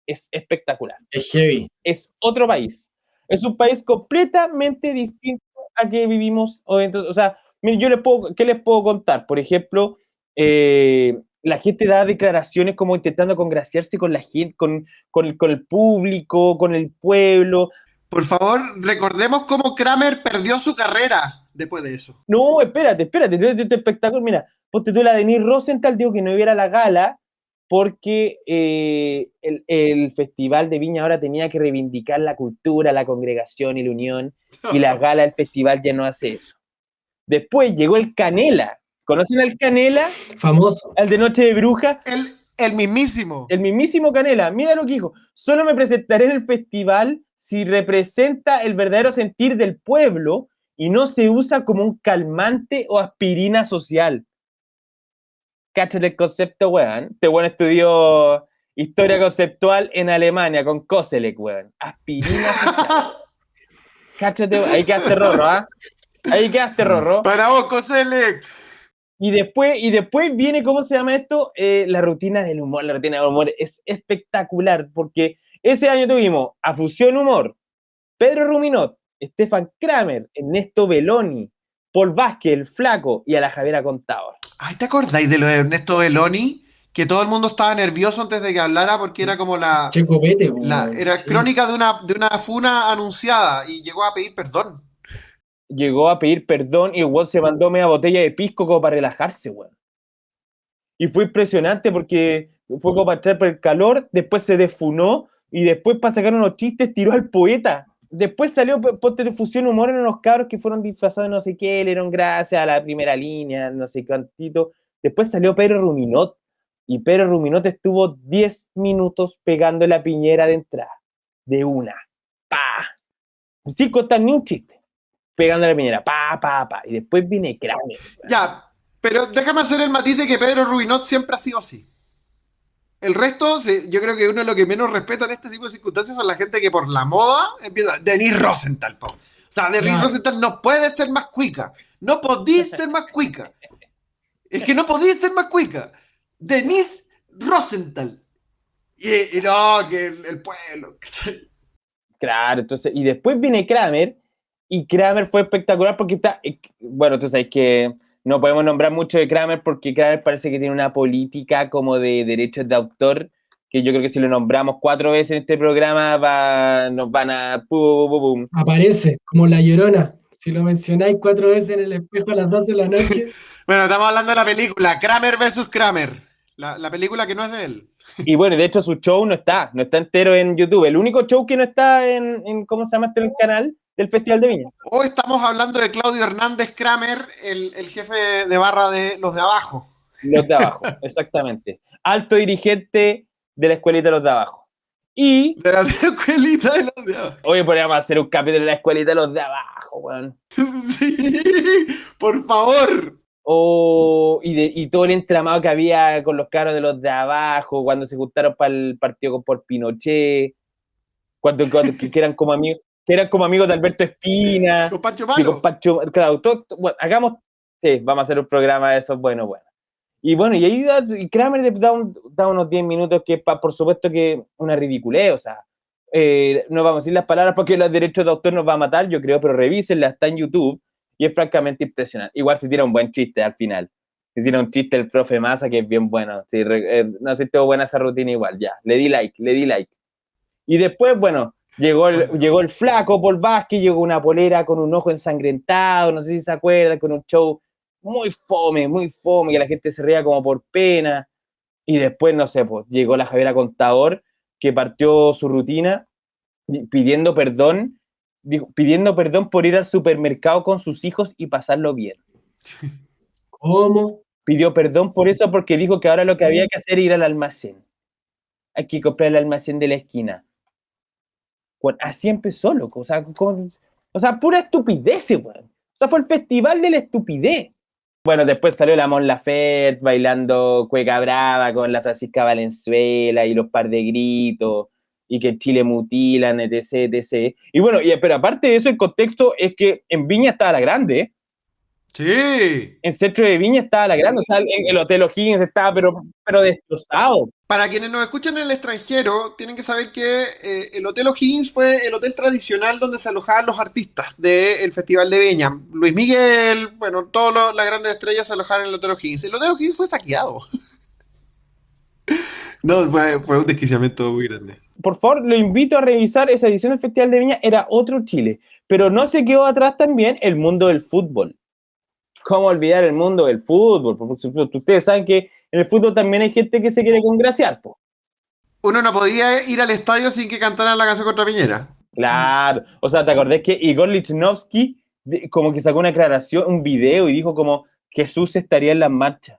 B: Es espectacular.
C: Es heavy.
B: Es otro país. Es un país completamente distinto a que vivimos. O sea, miren, ¿qué les puedo contar? Por ejemplo, la gente da declaraciones como intentando congraciarse con la gente, con el público, con el pueblo.
A: Por favor, recordemos cómo Kramer perdió su carrera después de eso.
B: No, espérate, este espectáculo, mira, ponte tú la Denise Rosenthal, dijo que no iba a la gala porque el Festival de Viña ahora tenía que reivindicar la cultura, la congregación y la unión, y la gala del festival ya no hace eso. Después llegó el Canela. ¿Conocen al Canela?
C: Famoso.
B: Al de Noche de Bruja.
A: El mismísimo.
B: El mismísimo Canela. Mira lo que dijo. Solo me presentaré en el festival si representa el verdadero sentir del pueblo y no se usa como un calmante o aspirina social. Cáchate el concepto, weón. Este weón estudió historia conceptual en Alemania con Koselleck, weón. Aspirina social. Cáchate, ahí quedaste rorro, ¿ah? Ahí quedaste rorro.
A: Para vos, Koselleck.
B: Y después viene, ¿cómo se llama esto? La rutina del humor. La rutina del humor es espectacular porque ese año tuvimos a Fusión Humor, Pedro Ruminot, Stefan Kramer, Ernesto Belloni, Paul Vázquez, el Flaco y a la Javiera Contador.
A: Ay, ¿te acordáis de lo de Ernesto Belloni? Que todo el mundo estaba nervioso antes de que hablara porque era como
C: Checopete,
A: era
C: sí.
A: crónica de una funa anunciada y llegó a pedir perdón.
B: Llegó a pedir perdón y el weón se mandó media botella de pisco como para relajarse, weón. Y fue impresionante porque fue como para entrar por el calor, después se desfunó y después para sacar unos chistes tiró al poeta. Después salió Ponte de Fusión Humor en unos cabros que fueron disfrazados de no sé qué, le dieron gracias a la primera línea, no sé cuántito. Después salió Pedro Ruminot y Pedro Ruminot estuvo 10 minutos pegando la piñera de entrada. De una. ¡Pa! Sin contar ni un chiste. Pegando la piñera. ¡Pa, pa, pa! Y después viene Kramer.
A: Ya, pero déjame hacer el matiz de que Pedro Ruminot siempre ha sido así. El resto, yo creo que uno de los que menos respeta en este tipo de circunstancias son la gente que por la moda empieza. Denise Rosenthal, po. O sea, Denise Rosenthal no puede ser más cuica. No podís ser más cuica. Es que no podís ser más cuica. Denise Rosenthal. Y no, que el pueblo.
B: Claro, entonces, y después viene Kramer, y Kramer fue espectacular porque está, bueno, tú sabes que no podemos nombrar mucho de Kramer porque Kramer parece que tiene una política como de derechos de autor, que yo creo que si lo nombramos 4 veces en este programa nos van a... Pum.
C: Aparece, como La Llorona. Si lo mencionáis 4 veces en el espejo a las 12 de la noche.
A: Bueno, estamos hablando de la película Kramer versus Kramer. La película que no es de él.
B: Y bueno, de hecho su show no está entero en YouTube. El único show que no está en ¿cómo se llama este el canal del Festival de Viña?
A: Hoy estamos hablando de Claudio Hernández Kramer, el jefe de barra de los de abajo.
B: Los de abajo, exactamente. Alto dirigente de la escuelita de los de abajo. Y...
A: De la escuelita de los de abajo.
B: Oye, podríamos hacer un capítulo de la escuelita de los de abajo, weón.
A: Sí, por favor.
B: Y todo el entramado que había con los caros de los de abajo, cuando se juntaron para el partido por Pinochet, cuando que eran como amigos, de Alberto Espina,
A: Con Pancho
B: y con
A: Malo.
B: Pancho, claro, bueno, vamos a hacer un programa de esos, bueno. Y bueno, y ahí Kramer da unos 10 minutos que por supuesto que una ridiculez, o sea, no vamos a decir las palabras porque los derechos de autor nos va a matar, yo creo, pero revísenla, está en YouTube. Y es francamente impresionante. Igual se tira un buen chiste al final. Se tira un chiste el profe Massa que es bien bueno. Sí, no sé si tengo buena esa rutina igual, ya. Le di like. Y después, bueno, llegó el Flaco Paul Vázquez, llegó una polera con un ojo ensangrentado, no sé si se acuerdan, con un show muy fome, que la gente se reía como por pena. Y después, no sé, pues, llegó la Javiera Contador, que partió su rutina pidiendo perdón por ir al supermercado con sus hijos y pasarlo bien.
C: ¿Cómo?
B: Pidió perdón por eso porque dijo que ahora lo que había que hacer era ir al almacén. Hay que comprar el almacén de la esquina. Bueno, así empezó, loco. O sea, pura estupidez, weón. O sea, fue el festival de la estupidez. Bueno, después salió la Mon Laferte bailando Cueca Brava con la Francisca Valenzuela y los par de gritos y que Chile mutilan, etc, etc. Y bueno, pero aparte de eso, el contexto es que en Viña estaba la grande, ¿eh?
A: Sí.
B: En Centro de Viña estaba la grande, o sea, el Hotel O'Higgins estaba pero destrozado.
A: Para quienes nos escuchan en el extranjero, tienen que saber que el Hotel O'Higgins fue el hotel tradicional donde se alojaban los artistas del Festival de Viña. Luis Miguel, bueno, todas las grandes estrellas se alojaron en el Hotel O'Higgins. El Hotel O'Higgins fue saqueado. No, fue un desquiciamiento muy grande.
B: Por favor, lo invito a revisar esa edición del Festival de Viña, era otro Chile. Pero no se quedó atrás también el mundo del fútbol. ¿Cómo olvidar el mundo del fútbol? Por supuesto, ustedes saben que en el fútbol también hay gente que se quiere congraciar, po.
A: Uno no podía ir al estadio sin que cantaran la canción contra Piñera.
B: Claro, o sea, ¿te acordás que Igor Lichnowsky como que sacó una aclaración, un video y dijo como Jesús estaría en las marchas?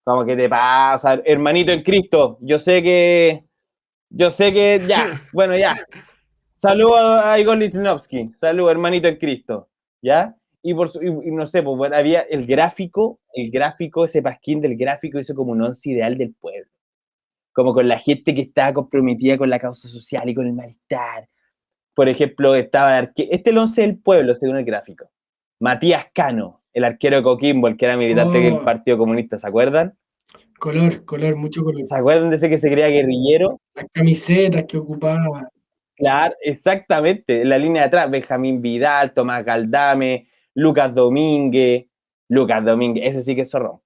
B: Como que te pasa, hermanito en Cristo, yo sé que, ya, bueno, ya. Saludo a Igor Lichnowsky, saludo, hermanito en Cristo, ¿ya? Y no sé, pues bueno, había el gráfico, ese pasquín del gráfico hizo como un once ideal del pueblo. Como con la gente que estaba comprometida con la causa social y con el malestar. Por ejemplo, estaba este es el once del pueblo, según el gráfico. Matías Cano, el arquero de Coquimbo, el que era militante del Partido Comunista, ¿se acuerdan?
C: Color, mucho color.
B: ¿Se acuerdan de ese que se creía guerrillero?
C: Las camisetas que ocupaba.
B: Claro, exactamente. En la línea de atrás, Benjamín Vidal, Tomás Galdame, Lucas Domínguez, ese sí que es zorrón.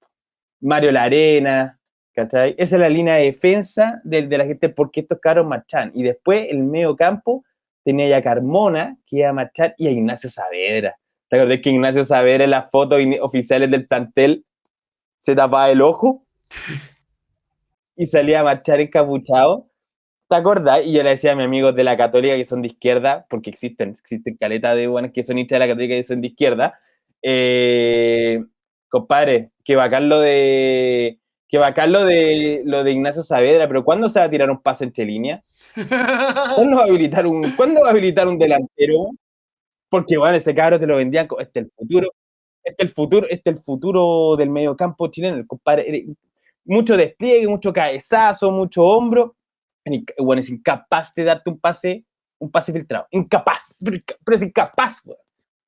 B: Mario Larena, ¿cachai? Esa es la línea de defensa de la gente, porque estos cabros marchan. Y después, el medio campo, tenía ya a Carmona, que iba a marchar, y a Ignacio Saavedra. ¿Te acordás que Ignacio Saavedra en las fotos oficiales del plantel se tapaba el ojo? Y salía a marchar encapuchado. ¿Te acordás? Y yo le decía a mis amigos de la Católica que son de izquierda, porque existen caletas de buenas que son hinchas de la Católica y son de izquierda. Compadre, que bacán lo de Ignacio Saavedra, pero ¿cuándo se va a tirar un pase entre líneas? ¿Cuándo va a habilitar un delantero? Porque bueno, ese cabro te lo vendían como el futuro del mediocampo chileno, el compadre, mucho despliegue, mucho cabezazo, mucho hombro. Bueno, es incapaz de darte un pase filtrado. Incapaz, pero es incapaz, güey.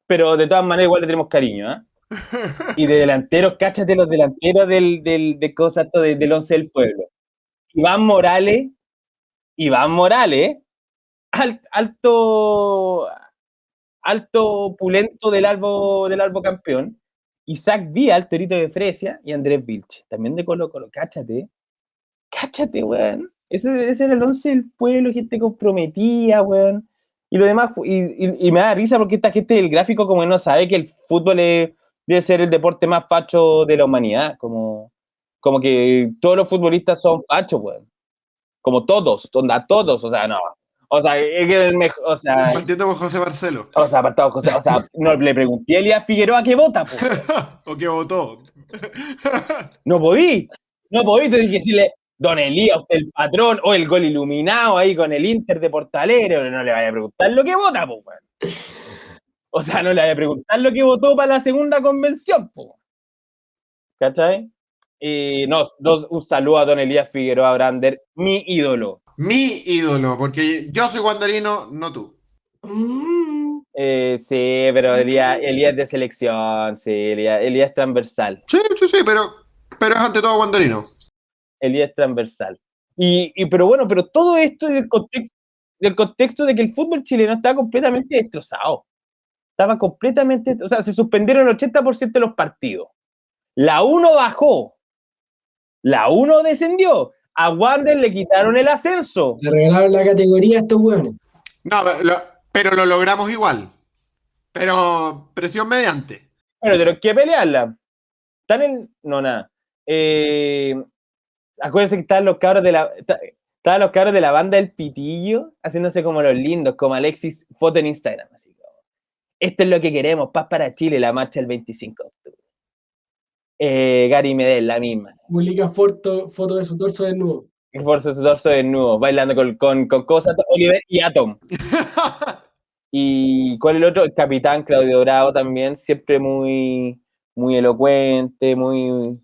B: Pero de todas maneras igual le tenemos cariño, ¿eh? Y de delanteros, cáchate los delanteros del once del pueblo. Iván Morales, alto pulento del Albo campeón. Isaac Díaz, Torito de Fresia, y Andrés Vilche, también de Colo Colo. Cáchate, weón. Ese era el once del pueblo, gente comprometida, weón. Y lo demás, y me da risa porque esta gente del gráfico como no sabe que el fútbol debe ser el deporte más facho de la humanidad. Como que todos los futbolistas son fachos, weón. Como todos, o sea, no. O sea, es que el mejor, o sea...
A: Partiendo con José Barcelo.
B: O sea, apartado José, o sea, no le pregunté a Elías Figueroa qué vota, pues.
A: ¿O qué votó?
B: No podí, tenés que decirle, don Elías, usted el patrón, o el gol iluminado ahí con el Inter de Porto Alegre, no le vaya a preguntar lo que vota, pues. O sea, no le vaya a preguntar lo que votó para la segunda convención, pues. ¿Cachai? No, un saludo a don Elías Figueroa Brander, mi ídolo.
A: Mi ídolo, porque yo soy guandarino, no tú.
B: Sí, pero Elías es de selección, sí, Elías es transversal.
A: Sí, pero es ante todo guandarino.
B: Elías es transversal. Pero todo esto del contexto de que el fútbol chileno estaba completamente destrozado. O sea, se suspendieron el 80% de los partidos. La 1 bajó. La 1 descendió. A Wander le quitaron el ascenso.
C: Le regalaron la categoría a estos hueones.
A: No, pero lo logramos igual. Pero presión mediante.
B: Bueno, pero hay que pelearla. No, nada. Acuérdense que estaban los cabros de la banda del Pitillo haciéndose como los lindos, como Alexis, foto en Instagram. Así como, esto es lo que queremos, paz para Chile, la marcha el 25 de octubre. Gary Medel, la misma.
C: Publica foto de su torso desnudo.
B: Por su torso desnudo, bailando con cosas, Oliver y Atom. ¿Y cuál es el otro? El capitán Claudio Bravo también, siempre muy, muy elocuente, muy...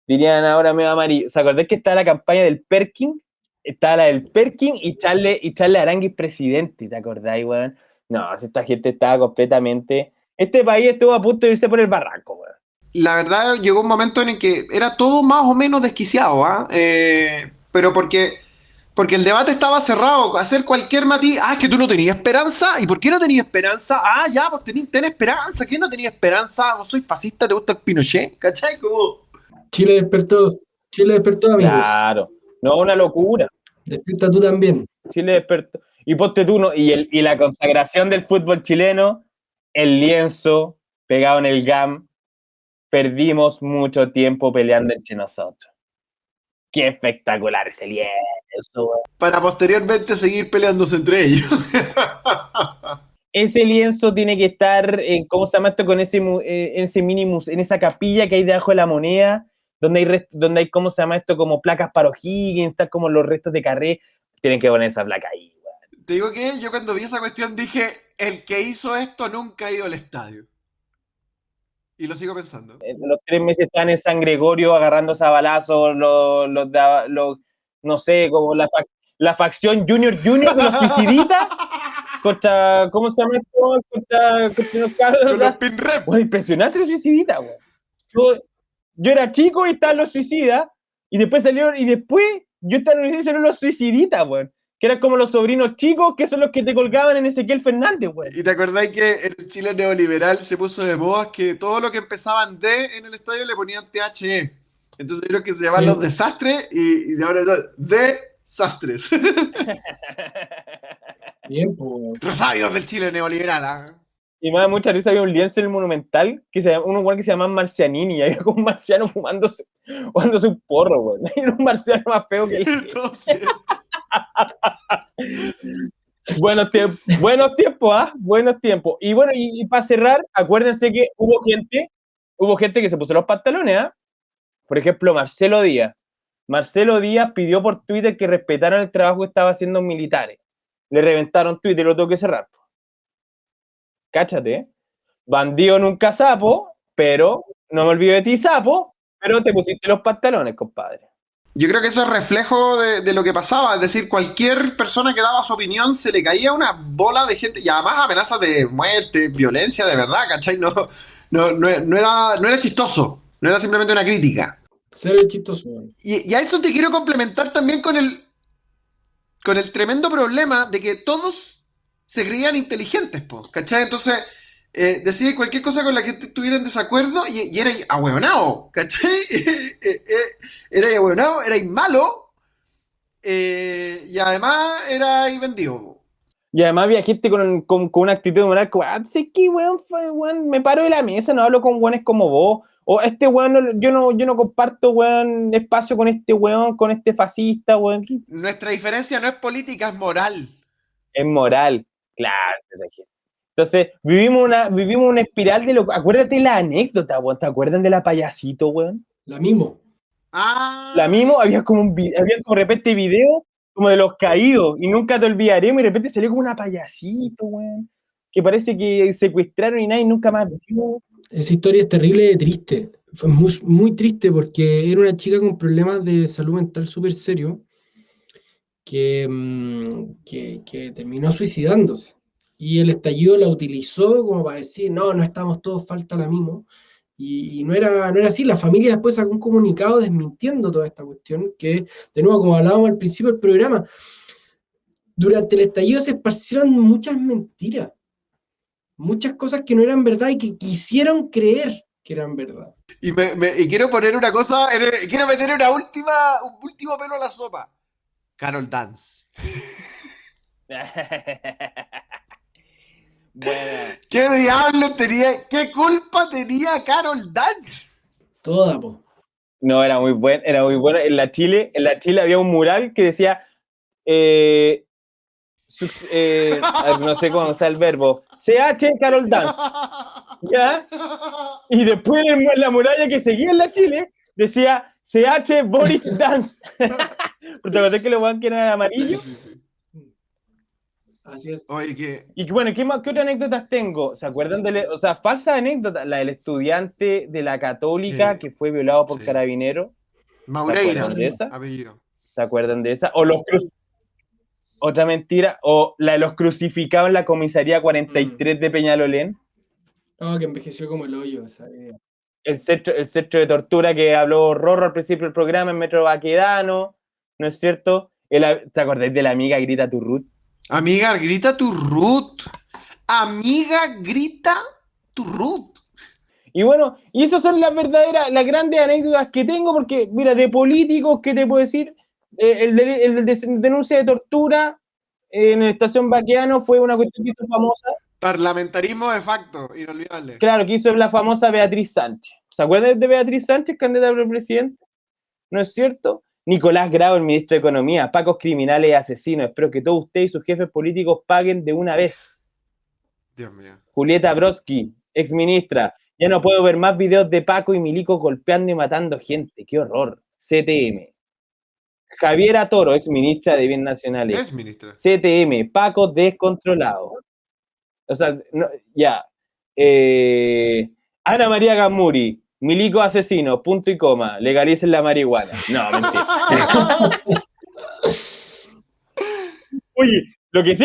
B: Dirían ahora medio amarillo. ¿Se acuerdan que está la campaña del Perkin? Está la del Perkin y Charles Aranguis presidente, ¿te acordáis, weón? No, esta gente estaba completamente... Este país estuvo a punto de irse por el barranco, weón.
A: La verdad, llegó un momento en el que era todo más o menos desquiciado, ¿ah? Pero porque el debate estaba cerrado, hacer cualquier matiz. Ah, es que tú no tenías esperanza. ¿Y por qué no tenías esperanza? Ah, ya, pues ten esperanza. ¿Quién no tenía esperanza? ¿Vos sois fascista? ¿Te gusta el Pinochet? ¿Cachai? Como...
C: Chile despertó, amigos.
B: Claro, no, una locura.
C: Despierta tú también.
B: Chile despertó. Y ponte tú, ¿no? Y la consagración del fútbol chileno, el lienzo pegado en el GAM, perdimos mucho tiempo peleando entre nosotros. Qué espectacular ese lienzo, güey.
A: Para posteriormente seguir peleándose entre ellos.
B: Ese lienzo tiene que estar, ¿cómo se llama esto? Con ese minimus, en esa capilla que hay debajo de la moneda, donde hay, ¿cómo se llama esto? Como placas para O'Higgins, están como los restos de Carré. Tienen que poner esa placa ahí, güey.
A: Te digo que yo cuando vi esa cuestión dije, el que hizo esto nunca ha ido al estadio. Y lo sigo pensando.
B: Los 3 meses están en San Gregorio agarrándose a balazos, no sé, como la facción Junior de los suiciditas contra, ¿cómo se llama esto? Contra los cabros.
A: Con los pinrep.
B: Bueno, impresionante los suiciditas, güey. Yo era chico y estaban los suicidas, y después salieron, y después yo estaba en la universidad y salieron los suiciditas, güey. Que eran como los sobrinos chicos, que son los que te colgaban en Ezequiel Fernández, güey.
A: ¿Y te acordáis que en el Chile neoliberal se puso de moda que todo lo que empezaban D en el estadio le ponían THE? Entonces yo creo que se llaman los desastres y se llaman desastres.
C: Bien, pues.
A: Resabios del Chile neoliberal, ¿ah?
B: Y me da mucha risa, había un lienzo en el Monumental, uno que se llama Marcianini, y había como un marciano fumándose un porro, güey. Era un marciano más feo que el...
A: Entonces...
B: Buenos tiempos, ¿ah? Buenos tiempos. Y bueno, y para cerrar, acuérdense que hubo gente que se puso los pantalones, ¿ah? Por ejemplo, Marcelo Díaz. Marcelo Díaz pidió por Twitter que respetaran el trabajo que estaba haciendo militares. Le reventaron Twitter y lo tuvo que cerrar. Cáchate, ¿eh? Bandido nunca sapo, pero no me olvido de ti, sapo, pero te pusiste los pantalones, compadre.
A: Yo creo que eso es reflejo de lo que pasaba, es decir, cualquier persona que daba su opinión se le caía una bola de gente, y además amenazas de muerte, violencia, de verdad, ¿cachai? No era chistoso, no era simplemente una crítica.
C: Cero chistoso.
A: Y a eso te quiero complementar también con el tremendo problema de que todos se creían inteligentes, ¿cachai? Entonces... decía cualquier cosa con la que estuviera en desacuerdo y era ahueonado, ¿cachai? Era ahueonado, era malo y además era vendido.
B: Y además había gente con una actitud moral como, sé que weón, me paro de la mesa, no hablo con weones como vos, o este weón, yo no comparto, weón, espacio con este weón, con este fascista, weón.
A: Nuestra diferencia no es política, es moral.
B: Es moral, claro. Entonces, vivimos una espiral de acuérdate la anécdota, weón, ¿te acuerdan de la payasito, weón?
C: La Mimo.
A: Ah.
B: La Mimo, había como de repente video como de los caídos, y nunca te olvidaremos, y de repente salió como una payasito, weón, que parece que secuestraron y nadie nunca más vio.
C: Esa historia es terrible y triste. Fue muy, muy triste porque era una chica con problemas de salud mental súper serios que terminó suicidándose. Y el estallido la utilizó como para decir, no estamos todos, falta la Mimo. Y no era así. La familia después sacó un comunicado desmintiendo toda esta cuestión, que, de nuevo, como hablábamos al principio del programa, durante el estallido se esparcieron muchas mentiras, muchas cosas que no eran verdad y que quisieron creer que eran verdad.
A: Y quiero poner una cosa, quiero meter un último pelo a la sopa. Carol Dance.
B: Bueno.
A: ¿Qué diablo qué culpa tenía Carol Dance?
C: Toda, po.
B: No, era muy bueno. En la Chile había un mural que decía, no sé cómo sea el verbo, CH Carol Dance. ¿Ya? Y después en la muralla que seguía en la Chile, decía CH Boric Dance. ¿Pero te acordás que los weón que eran amarillos?
C: Así es.
A: Oye, que...
B: Y bueno, ¿qué otras anécdotas tengo? ¿Se acuerdan o sea, falsa anécdota? La del estudiante de la Católica
A: Sí,
B: que fue violado por
A: sí.
B: carabineros.
A: Maureira,
B: acuerdan de esa?
A: apellido.
B: ¿Se acuerdan de esa? O otra mentira, o la de los crucificados en la comisaría 43 de Peñalolén.
C: Oh, que envejeció como el hoyo esa idea.
B: El centro de tortura que habló Rorro al principio del programa en Metro Baquedano, ¿no es cierto? ¿Te acordáis de la amiga Grita tu Ruth?
A: Amiga, grita tu Ruth. Amiga, grita tu Ruth.
B: Y bueno, y esas son las grandes anécdotas que tengo, porque, mira, de políticos, ¿qué te puedo decir? El de denuncia de tortura en la estación Baqueano fue una cuestión que hizo famosa.
A: Parlamentarismo de facto, inolvidable.
B: Claro, que hizo la famosa Beatriz Sánchez. ¿Se acuerdan de Beatriz Sánchez, candidata a presidente? ¿No es cierto? Nicolás Grau, el ministro de Economía, pacos criminales y asesinos. Espero que todos ustedes y sus jefes políticos paguen de una vez.
A: Dios mío.
B: Julieta Brodsky, exministra. Ya no puedo ver más videos de Paco y Milico golpeando y matando gente. ¡Qué horror! CTM. Javiera Toro, exministra de Bienes Nacionales.
A: Es ministra.
B: CTM, Paco descontrolado. O sea, no, ya. Ana María Gamuri, Milico asesino, punto y coma. Legalicen la marihuana. No, mentira. Oye, lo que sí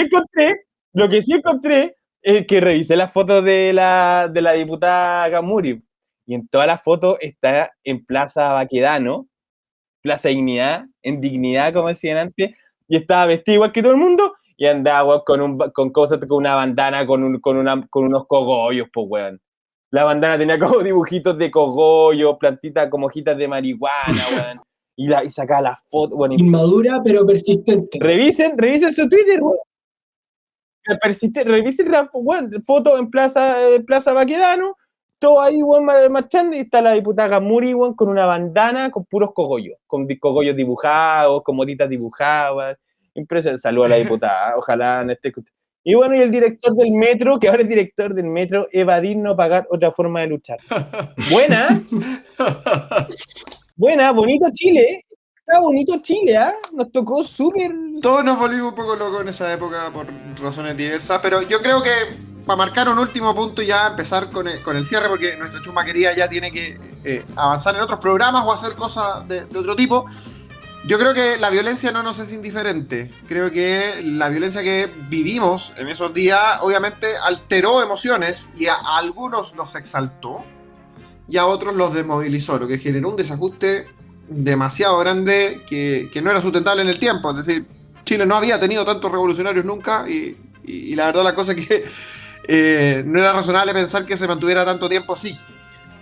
B: encontré es que revisé las fotos de la diputada Gamuri. Y en todas las fotos está en Plaza Baquedano, Plaza Dignidad, en Dignidad, como decían antes, y estaba vestida igual que todo el mundo, y andaba con cosas, con una bandana, con unos cogollos, pues, weón. La bandana tenía como dibujitos de cogollos, plantitas como hojitas de marihuana, weón. Y sacaba las fotos, bueno.
C: Inmadura, pero persistente.
B: Revisen su Twitter, weón. Revisen la foto en Plaza Baquedano, todo ahí, weón, marchando, y está la diputada Gamuri, weón, con una bandana con puros cogollos, con cogollos dibujados, con motitas dibujadas. Impresionante. Saludos a la diputada, ojalá no esté escuchando. Y bueno, y el director del metro, que ahora es director del metro, evadir, no pagar, otra forma de luchar. Buena, bonito Chile. Está bonito Chile, ¿ah? Nos tocó súper...
A: Todos nos volvimos un poco locos en esa época por razones diversas, pero yo creo que para marcar un último punto y ya empezar con el cierre, porque nuestra chumaquería ya tiene que avanzar en otros programas o hacer cosas de otro tipo. Yo creo que la violencia no nos es indiferente. Creo que la violencia que vivimos en esos días obviamente alteró emociones y a algunos los exaltó y a otros los desmovilizó, lo que generó un desajuste demasiado grande que no era sustentable en el tiempo. Es decir, Chile no había tenido tantos revolucionarios nunca y la verdad la cosa es que no era razonable pensar que se mantuviera tanto tiempo así.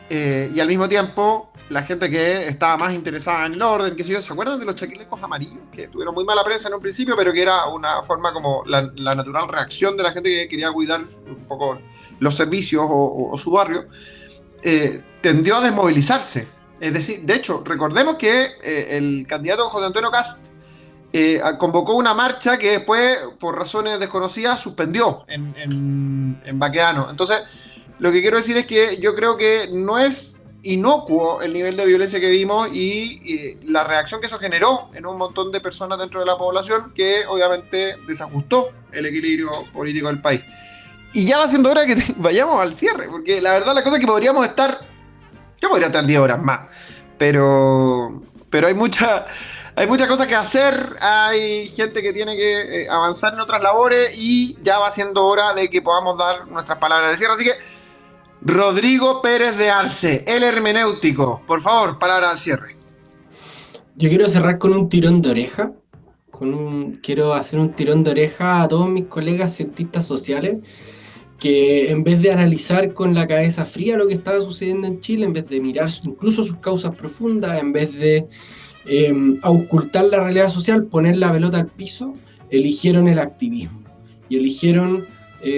A: Y al mismo tiempo, la gente que estaba más interesada en el orden, qué sé yo, ¿se acuerdan de los chaquilecos amarillos? Que tuvieron muy mala prensa en un principio, pero que era una forma como la natural reacción de la gente que quería cuidar un poco los servicios o su barrio, tendió a desmovilizarse. Es decir, de hecho, recordemos que el candidato José Antonio Kast convocó una marcha que después, por razones desconocidas, suspendió en Baquedano. Entonces, lo que quiero decir es que yo creo que no es inocuo el nivel de violencia que vimos y la reacción que eso generó en un montón de personas dentro de la población que obviamente desajustó el equilibrio político del país. Y ya va siendo hora que vayamos al cierre, porque la verdad la cosa es que podríamos estar, yo podría estar 10 horas más, pero hay muchas cosas que hacer, hay gente que tiene que avanzar en otras labores y ya va siendo hora de que podamos dar nuestras palabras de cierre, así que Rodrigo Pérez de Arce, el hermenéutico, por favor, palabra al cierre.
C: Yo quiero cerrar con un tirón de oreja. Quiero hacer un tirón de oreja a todos mis colegas cientistas sociales que en vez de analizar con la cabeza fría lo que estaba sucediendo en Chile, en vez de mirar incluso sus causas profundas, en vez de auscultar la realidad social, poner la pelota al piso, eligieron el activismo y eligieron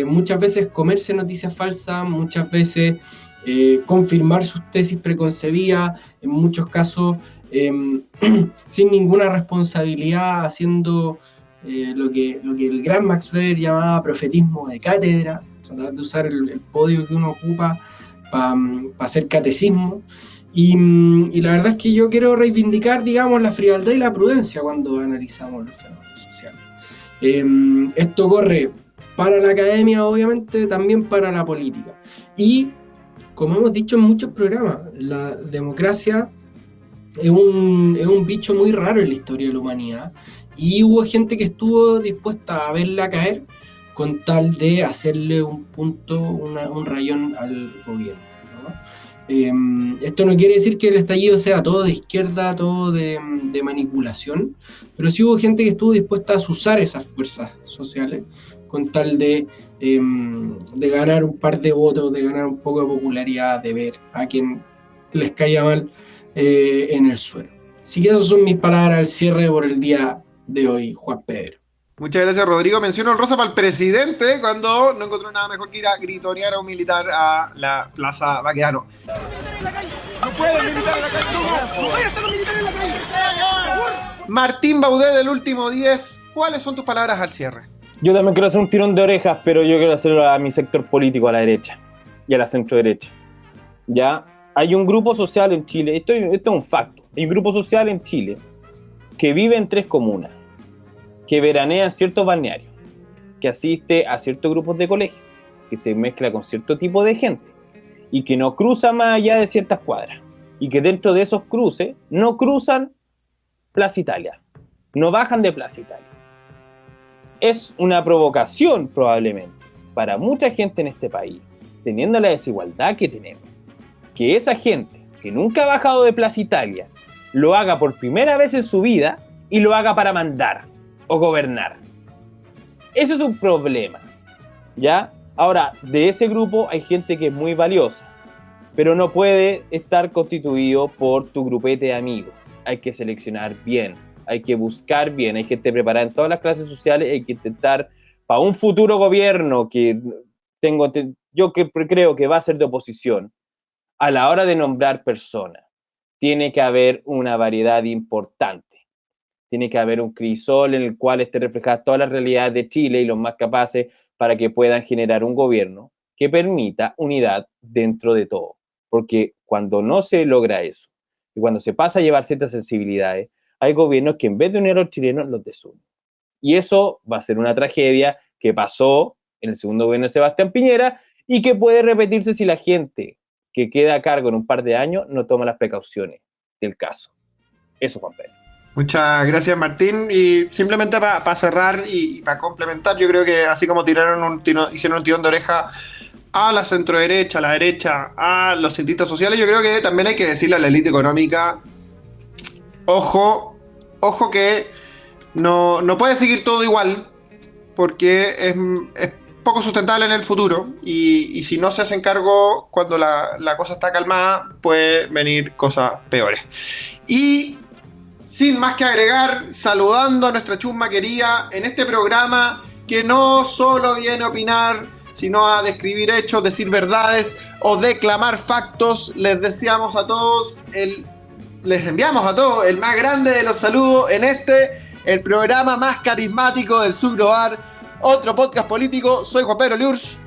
C: muchas veces comerse noticias falsas, muchas veces confirmar sus tesis preconcebidas, en muchos casos sin ninguna responsabilidad, haciendo lo que el gran Max Weber llamaba profetismo de cátedra. tratar de usar el podio que uno ocupa para hacer catecismo. Y la verdad es que yo quiero reivindicar, digamos, la frialdad y la prudencia cuando analizamos los fenómenos sociales. Esto corre para la academia, obviamente, también para la política. Y, como hemos dicho en muchos programas, la democracia es un bicho muy raro en la historia de la humanidad. Y hubo gente que estuvo dispuesta a verla caer con tal de hacerle un punto, un rayón al gobierno, ¿no? Esto no quiere decir que el estallido sea todo de izquierda, todo de manipulación, pero sí hubo gente que estuvo dispuesta a usar esas fuerzas sociales con tal de ganar un par de votos, de ganar un poco de popularidad, de ver a quien les caía mal en el suelo. Así que esas son mis palabras al cierre por el día de hoy, Juan Pedro.
A: Muchas gracias, Rodrigo. Mención honrosa para el presidente cuando no encontró nada mejor que ir a gritonear a un militar a la Plaza Baquedano.
F: ¡No pueden militar en la calle! ¡No pueden estar los militares en la calle!
A: Martín Baudé del Último 10, ¿cuáles son tus palabras al cierre?
B: Yo también quiero hacer un tirón de orejas, pero yo quiero hacerlo a mi sector político, a la derecha y a la centro derecha. Ya hay un grupo social en Chile, esto es un facto, hay un grupo social en Chile que vive en 3 comunas, que veranea en ciertos balnearios, que asiste a ciertos grupos de colegio, que se mezcla con cierto tipo de gente y que no cruza más allá de ciertas cuadras, y que dentro de esos cruces no cruzan Plaza Italia, no bajan de Plaza Italia. Es una provocación probablemente para mucha gente en este país, teniendo la desigualdad que tenemos, que esa gente que nunca ha bajado de Plaza Italia lo haga por primera vez en su vida y lo haga para mandar o gobernar. Ese es un problema, ¿ya? Ahora, de ese grupo hay gente que es muy valiosa, pero no puede estar constituido por tu grupete de amigos. Hay que seleccionar bien, hay que buscar bien, hay gente preparada en todas las clases sociales, hay que intentar, para un futuro gobierno yo creo que va a ser de oposición, a la hora de nombrar personas, tiene que haber una variedad importante. Tiene que haber un crisol en el cual esté reflejada toda la realidad de Chile y los más capaces para que puedan generar un gobierno que permita unidad dentro de todo. Porque cuando no se logra eso, y cuando se pasa a llevar ciertas sensibilidades, hay gobiernos que en vez de unir a los chilenos, los desunen. Y eso va a ser una tragedia que pasó en el segundo gobierno de Sebastián Piñera y que puede repetirse si la gente que queda a cargo en un par de años no toma las precauciones del caso. Eso, Juan Pedro.
A: Muchas gracias, Martín. Y simplemente para cerrar y para complementar, yo creo que así como hicieron un tirón de oreja a la centroderecha, a la derecha, a los cientistas sociales, yo creo que también hay que decirle a la élite económica, ojo que no puede seguir todo igual, porque es poco sustentable en el futuro, y si no se hacen cargo cuando la cosa está calmada, puede venir cosas peores. Y sin más que agregar, saludando a nuestra chusma querida en este programa que no solo viene a opinar, sino a describir hechos, decir verdades o declamar factos, les enviamos a todos el más grande de los saludos en el programa más carismático del subglobal, otro podcast político. Soy Juan Pedro Liurch.